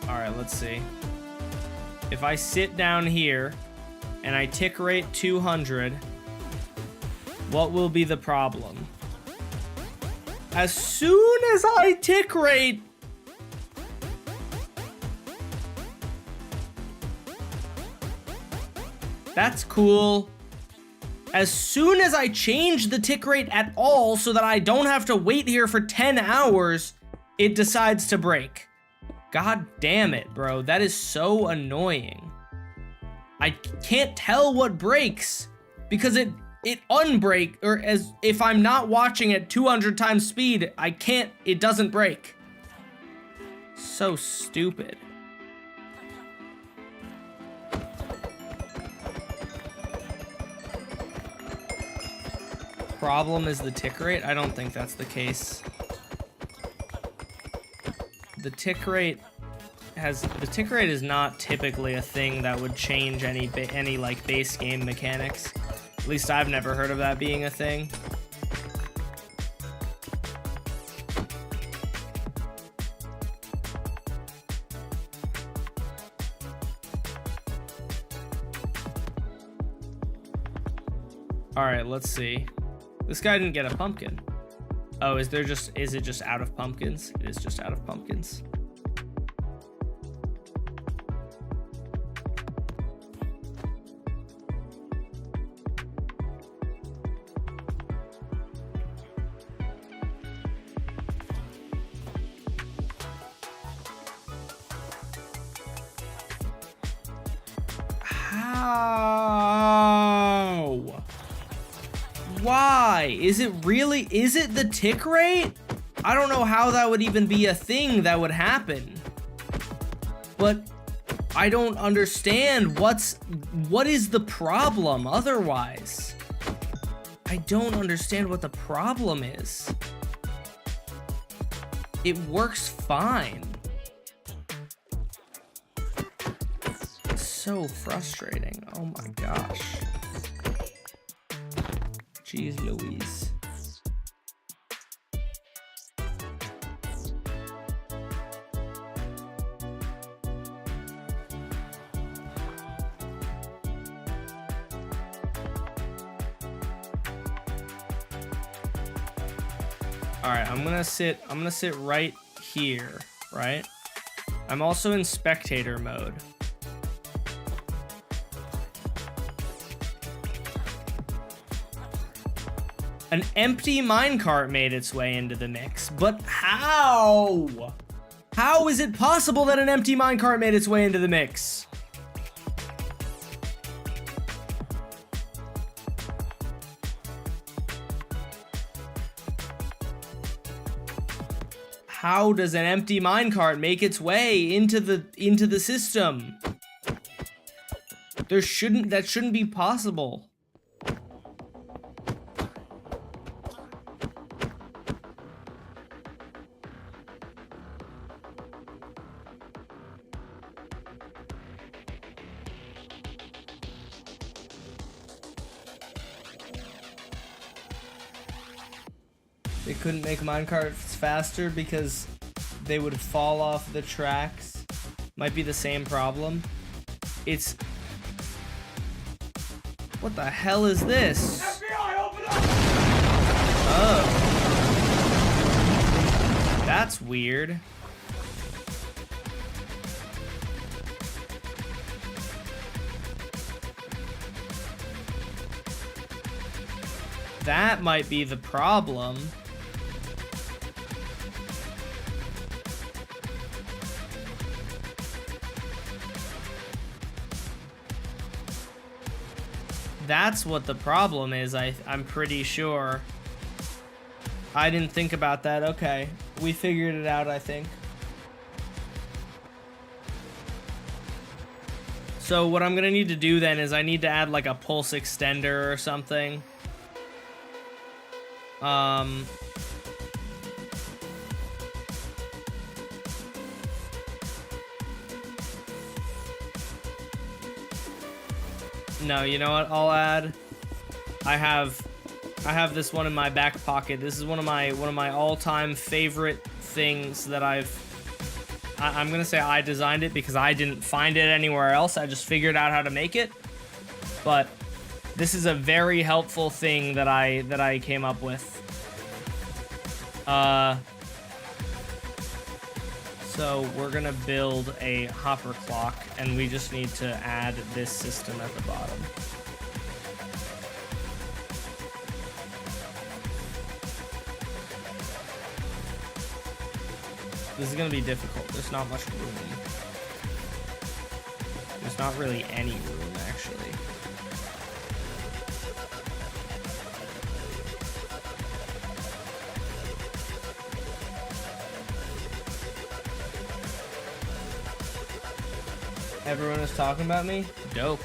All right, let's see. If I sit down here and I tick rate 200, what will be the problem? As soon as I tick rate, that's cool. As soon as I change the tick rate at all so that I don't have to wait here for 10 hours, it decides to break. God damn it, bro. That is so annoying. I can't tell what breaks because it unbreak, or as if I'm not watching at 200 times speed, it doesn't break. So stupid. Problem is the tick rate? I don't think that's the case. The tick rate is not typically a thing that would change any like base game mechanics. At least I've never heard of that being a thing. All right, let's see. This guy didn't get a pumpkin. Oh, is it just out of pumpkins? It is just out of pumpkins. How? Why? Is it the tick rate? I don't know how that would even be a thing that would happen. But I don't understand what is the problem otherwise? I don't understand what the problem is. It works fine. So frustrating. Oh my gosh. Jeez Louise. All right, I'm gonna sit right here, right? I'm also in spectator mode. An empty minecart made its way into the mix, but how? How is it possible that an empty minecart made its way into the mix? How does an empty minecart make its way into the system? That shouldn't be possible. They couldn't make minecarts faster because they would fall off the tracks. Might be the same problem. It's... What the hell is this? FBI, open up! Oh. That's weird. That might be the problem. That's what the problem is, I'm pretty sure. I didn't think about that. Okay, we figured it out, I think. So what I'm gonna need to do then is I need to add like a pulse extender or something. No, you know what I'll add? I have this one in my back pocket. This is one of my all-time favorite things that I'm gonna say I designed it because I didn't find it anywhere else. I just figured out how to make it. But this is a very helpful thing that I came up with. So we're gonna build a hopper clock, and we just need to add this system at the bottom. This is gonna be difficult. There's not much room. There's not really any room, actually. Everyone is talking about me? Dope.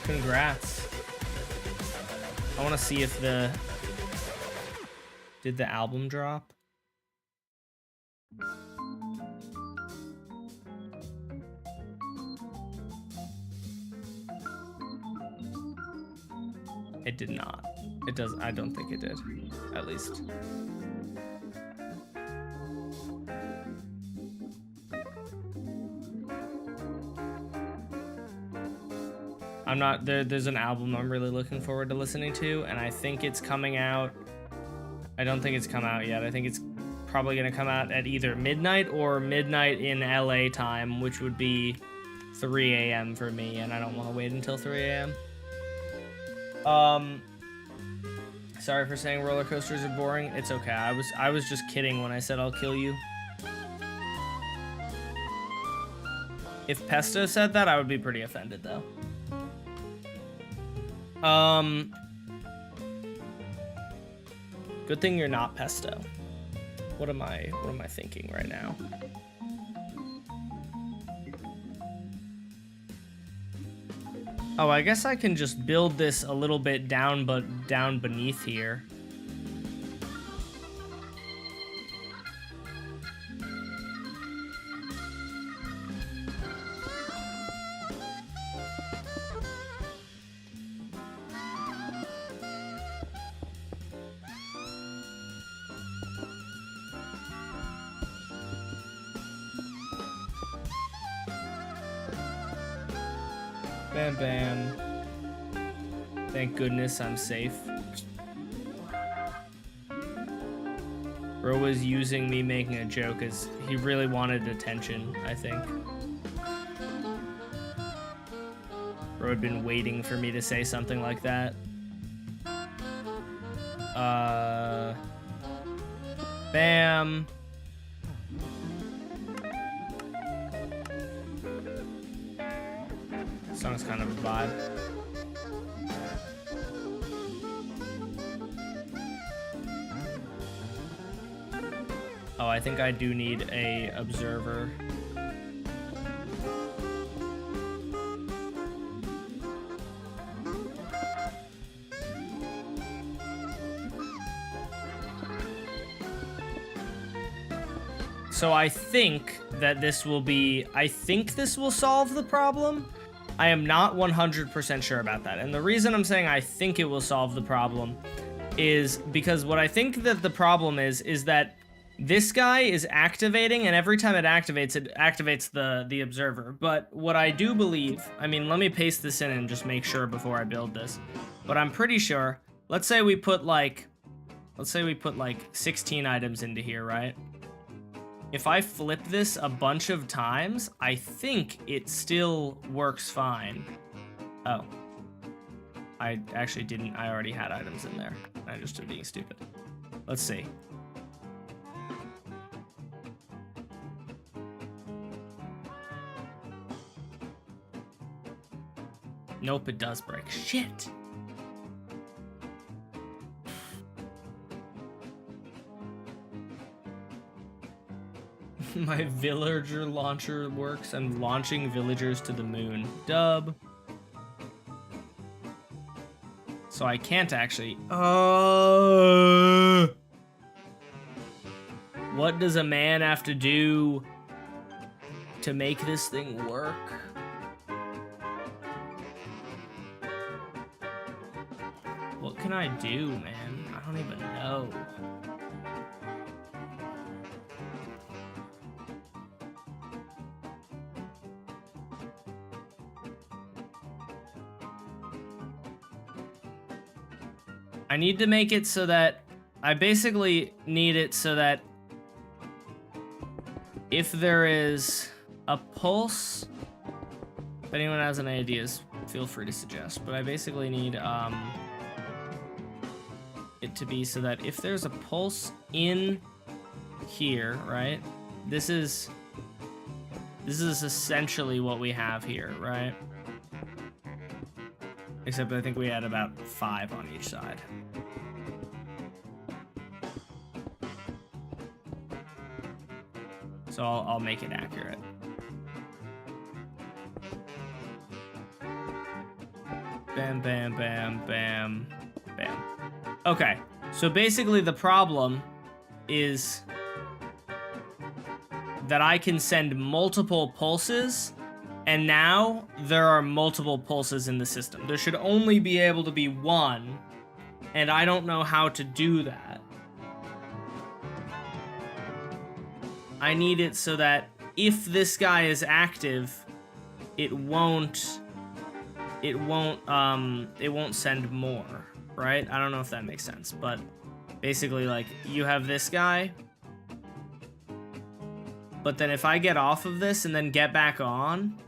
Congrats. I want to see if did the album drop? It did not. It does. I don't think it did. At least. I'm not there. There's an album I'm really looking forward to listening to, and I think it's coming out. I don't think it's come out yet. I think it's probably gonna come out at either midnight or midnight in LA time, which would be 3 a.m. for me, and I don't want to wait until 3 a.m. Sorry for saying roller coasters are boring. It's okay. I was just kidding when I said I'll kill you. If Pesto said that, I would be pretty offended though. Good thing you're not Pesto. What am I thinking right now? Oh, I guess I can just build this a little bit down beneath here. Bam, bam. Thank goodness I'm safe. Bro was using me making a joke as he really wanted attention, I think. Bro had been waiting for me to say something like that. Bam. Song's kind of a vibe. Oh, I I think I do need a observer. So I think that this will be, I think this will solve the problem. I am not 100% sure about that. And the reason I'm saying I think it will solve the problem is because what I think that the problem is that this guy is activating, and every time it activates the observer. But what I do believe, I mean, let me paste this in and just make sure before I build this. But I'm pretty sure, let's say we put like 16 items into here, right? If I flip this a bunch of times, I think it still works fine. Oh. I actually didn't, I already had items in there. I just am being stupid. Let's see. Nope, it does break. Shit! My villager launcher works. I'm launching villagers to the moon. Dub. So I can't actually... What does a man have to do to make this thing work? What can I do, man? I don't even know. I need to make it so that I basically need it so that if there is a pulse, if anyone has any ideas, feel free to suggest. But I basically need it to be so that if there's a pulse in here, right? This is essentially what we have here, right? Except I think we had about 5 on each side. So I'll make it accurate. Bam, bam, bam, bam, bam. Okay, so basically the problem is that I can send multiple pulses, and now there are multiple pulses in the system. There should only be able to be one, and I don't know how to do that. I need it so that if this guy is active, it won't send more, right? I don't know if that makes sense, but basically, like, you have this guy, but then if I get off of this and then get back on,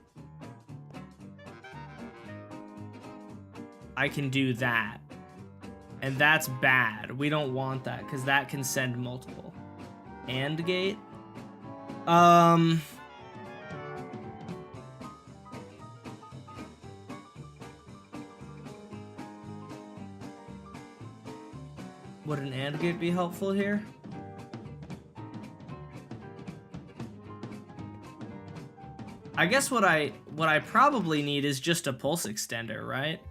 I can do that. And that's bad. We don't want that, because that can send multiple. AND gate? Would an AND gate be helpful here? I guess what I probably need is just a pulse extender, right?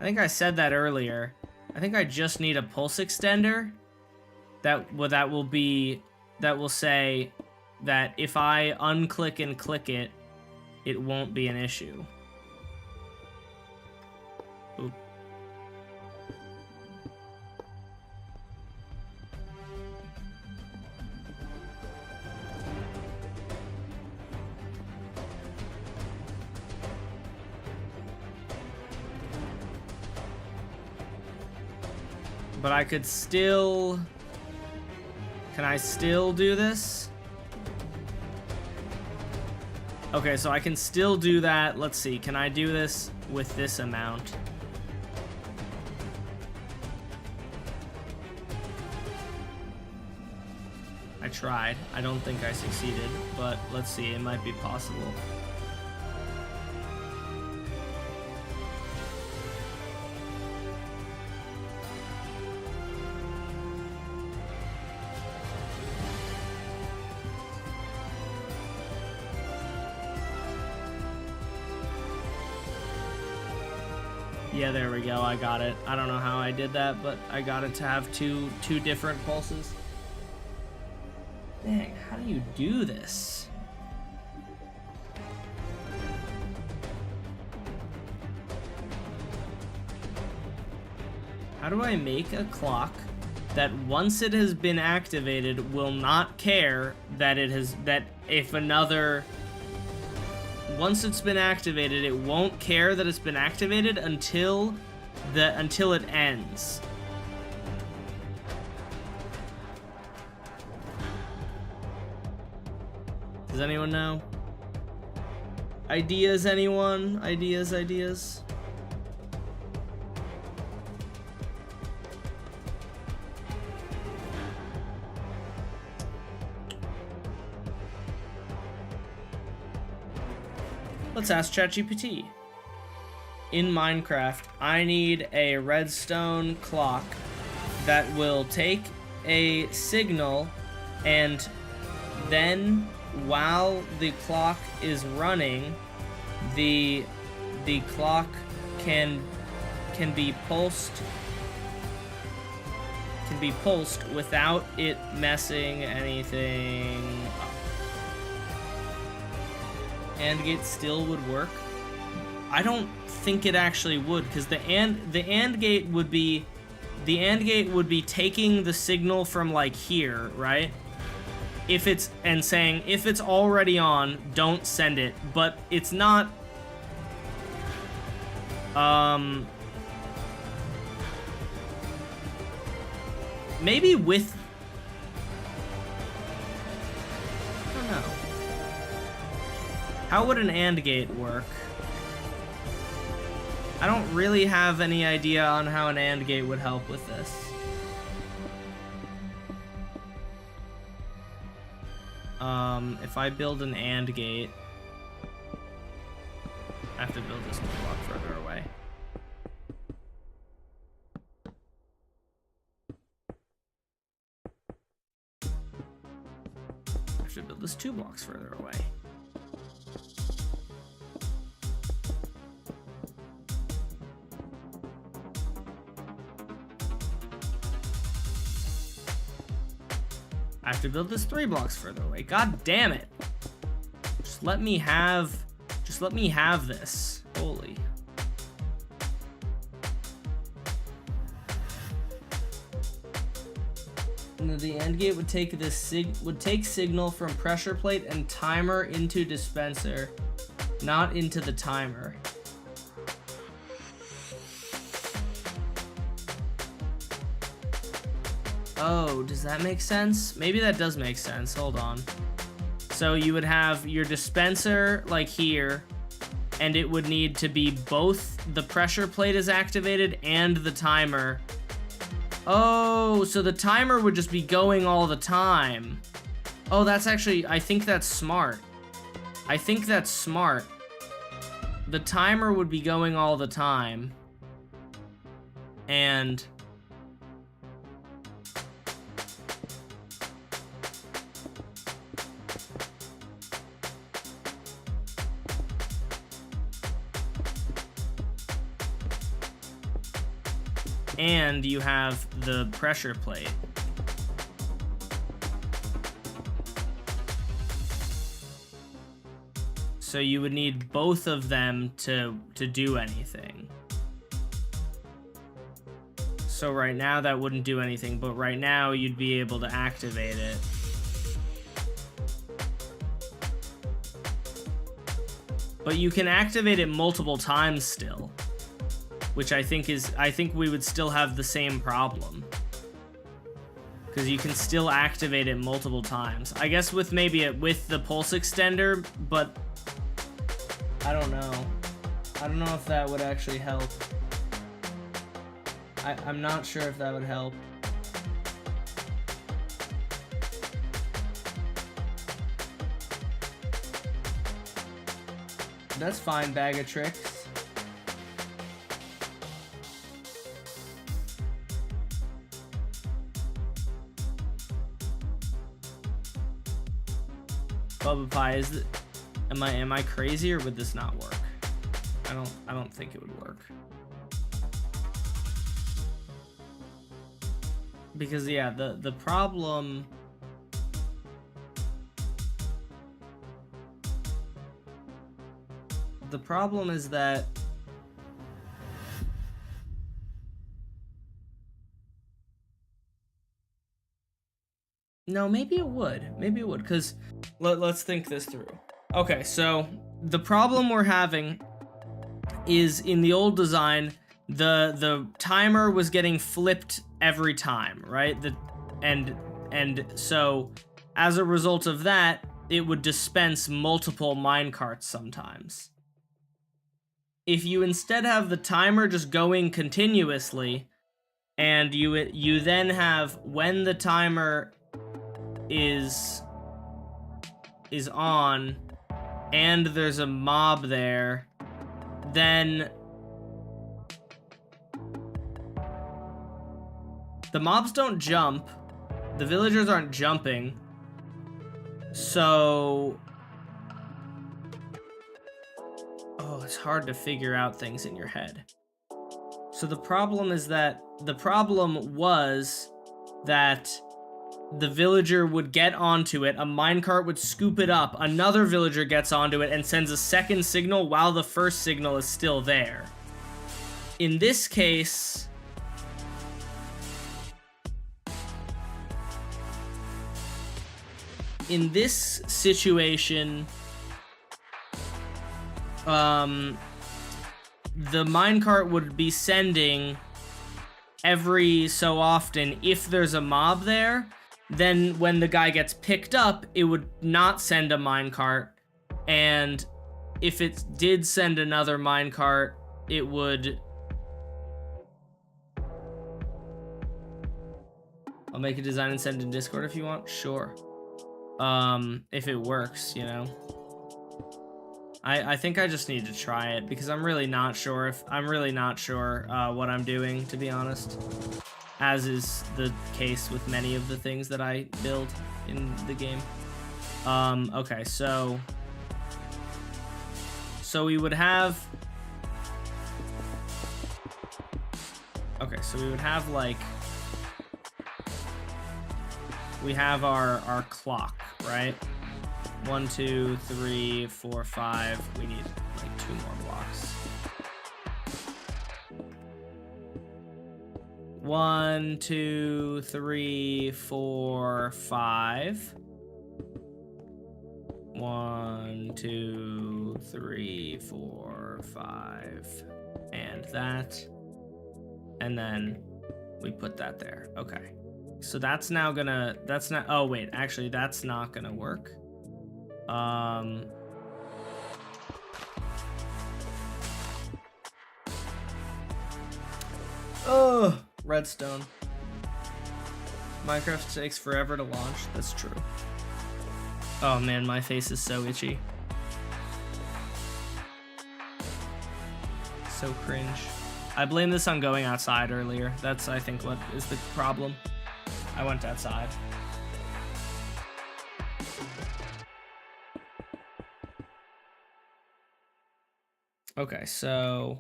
I think I said that earlier. I think I just need a pulse extender that will say that if I unclick and click it, it won't be an issue. Oop. But I could still... Can I still do this? Okay, so I can still do that. Let's see. Can I do this with this amount? I tried. I don't think I succeeded, but let's see. It might be possible. Yeah, there we go. I got it. I don't know how I did that, but I got it to have two different pulses. Dang, how do you do this? How do I make a clock that once it has been activated will not care that if another, once it's been activated, it won't care that it's been activated until it ends. Does anyone know? Ideas, anyone? Ideas? Let's ask ChatGPT. In Minecraft, I need a redstone clock that will take a signal, and then while the clock is running, the clock can be pulsed without it messing anything up. And it still would work. I don't think it actually would, because the AND gate would be taking the signal from like here, right? If it's saying if it's already on, don't send it, but it's not. Maybe with. I don't know. How would an AND gate work? I don't really have any idea on how an AND gate would help with this. If I build an AND gate, I have to build this one block further away. I have to build this 2 blocks further away. I have to build this 3 blocks further away. God damn it. Just let me have this. Holy. And the AND gate would take signal from pressure plate and timer into dispenser, not into the timer. Oh, does that make sense? Maybe that does make sense. Hold on. So you would have your dispenser like here, and it would need to be both the pressure plate is activated and the timer. Oh, so the timer would just be going all the time. Oh, that's actually, I think that's smart. The timer would be going all the time. And you have the pressure plate. So you would need both of them to do anything. So right now that wouldn't do anything, but right now you'd be able to activate it. But you can activate it multiple times still. Which I think we would still have the same problem. Because you can still activate it multiple times. I guess with with the pulse extender, but I don't know. I don't know if that would actually help. I'm not sure if that would help. That's fine, bag of tricks. Bubba Pie, am I crazy or would this not work? I don't think it would work. Because yeah, the problem is that no, maybe it would, because let's think this through. Okay, so the problem we're having is in the old design, the timer was getting flipped every time, right? And so as a result of that, it would dispense multiple minecarts sometimes. If you instead have the timer just going continuously, and you then have when the timer is on and there's a mob there, then the mobs don't jump, the villagers aren't jumping, so it's hard to figure out things in your head. So the problem was that the villager would get onto it, a minecart would scoop it up, another villager gets onto it and sends a second signal while the first signal is still there. In this case, in this situation, the minecart would be sending every so often. If there's a mob there, then when the guy gets picked up, it would not send a minecart, and if it did send another minecart, it would... I'll make a design and send in Discord if you want. Sure. If it works, you know. I think I just need to try it because I'm really not sure what I'm doing, to be honest. As is the case with many of the things that I build in the game. Okay, so we would have... Okay, so we would have, like... We have our clock, right? 1, 2, 3, 4, 5. We need like 2 more blocks. 1, 2, 3, 4, 5. 1, 2, 3, 4, 5. And that. And then we put that there. Okay. So that's now gonna, that's not, oh wait, actually that's not gonna work. Oh, Redstone. Minecraft takes forever to launch. That's true. Oh man, my face is so itchy. So cringe. I blame this on going outside earlier. That's, I think, what is the problem. I went outside. Okay, so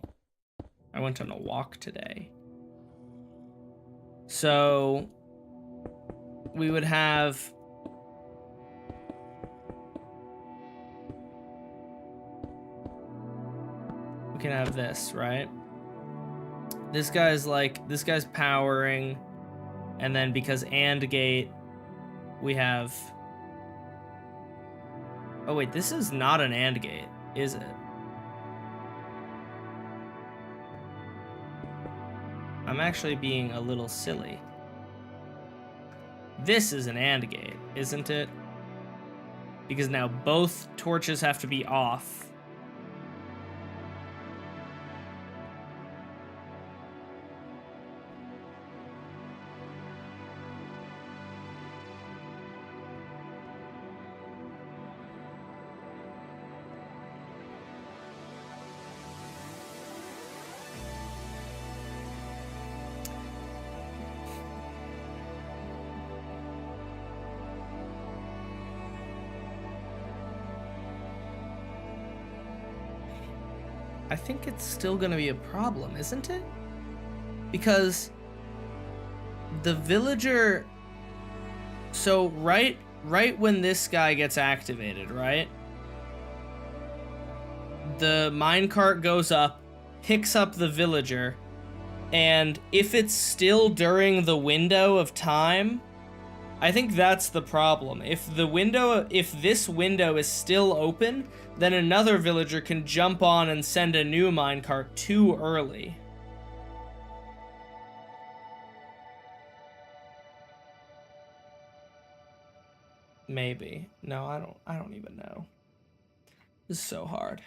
I went on a walk today. So we would have we can have this, right? This guy's powering, and then because AND gate, we have... Oh wait, this is not an AND gate, is it? I'm actually being a little silly. This is an AND gate, isn't it? Because now both torches have to be off. I think it's still gonna be a problem, isn't it? Because the villager, so right when this guy gets activated, right? The minecart goes up, picks up the villager, and if it's still during the window of time, I think that's the problem. If this window is still open, then another villager can jump on and send a new minecart too early. Maybe. No, I don't even know. This is so hard.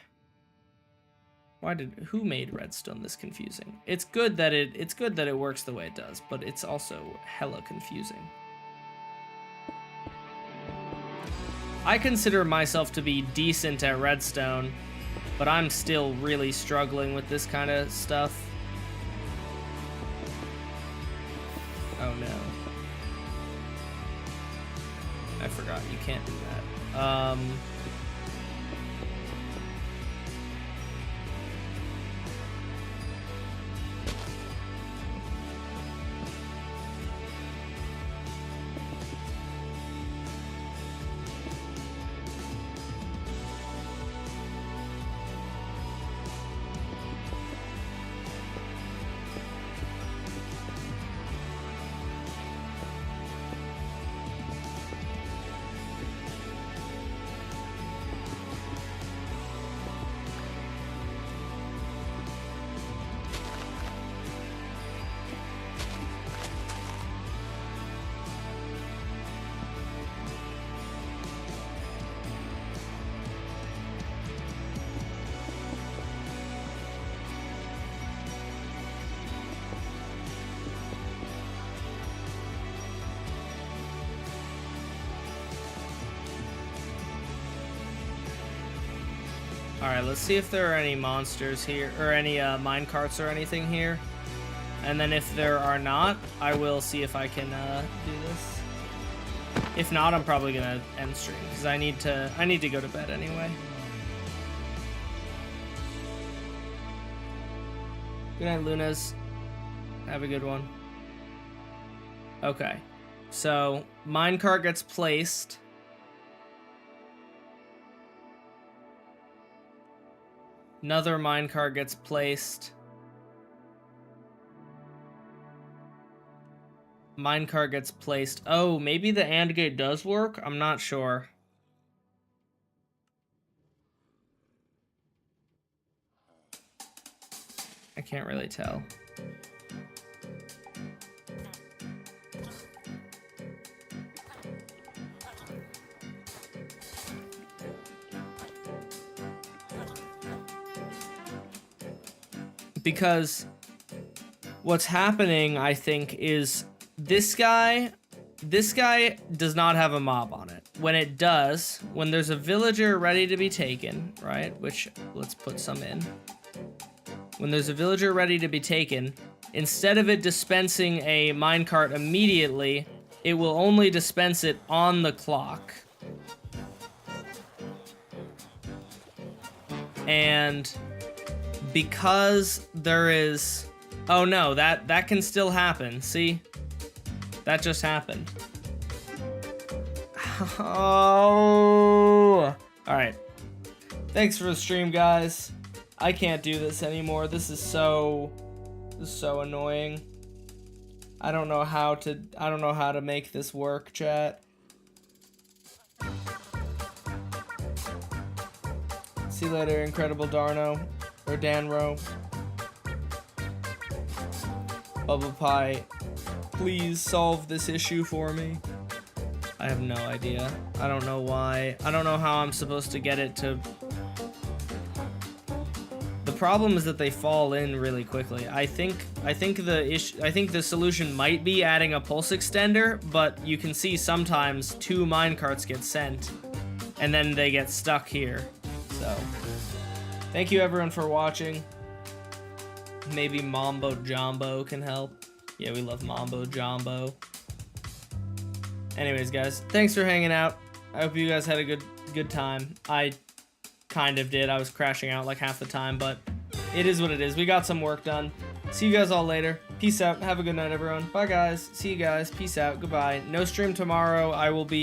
Who made Redstone this confusing? It's good that it works the way it does, but it's also hella confusing. I consider myself to be decent at Redstone, but I'm still really struggling with this kind of stuff. Oh no. I forgot, you can't do that. Alright, let's see if there are any monsters here, or any minecarts or anything here. And then if there are not, I will see if I can do this. If not, I'm probably gonna end stream, because I need to go to bed anyway. Good night, Lunas. Have a good one. Okay, so minecart gets placed. Another minecart gets placed. Minecart gets placed. Oh, maybe the AND gate does work? I'm not sure. I can't really tell. Because what's happening, I think, is this guy does not have a mob on it. When it does, when there's a villager ready to be taken, right, which let's put some in. When there's a villager ready to be taken, instead of it dispensing a minecart immediately, it will only dispense it on the clock. And because there is, oh no, that can still happen. See, that just happened. Oh, all right. Thanks for the stream, guys. I can't do this anymore. This is so annoying. I don't know how to make this work, chat. See you later, Incredible Darno. Or Danro. Bubble Pie, please solve this issue for me. I have no idea. I don't know why. I don't know how I'm supposed to get it to... The problem is that they fall in really quickly. I think the solution might be adding a pulse extender, but you can see sometimes 2 minecarts get sent, and then they get stuck here. So, thank you everyone for watching. Maybe Mambo Jumbo can help. Yeah, we love Mambo Jumbo. Anyways, guys, thanks for hanging out. I hope you guys had a good time. I kind of did. I was crashing out like half the time, but It is what it is. We got some work done. See you guys all later. Peace out. Have a good night, everyone. Bye, guys. See you guys. Peace out. Goodbye. No stream tomorrow. I will be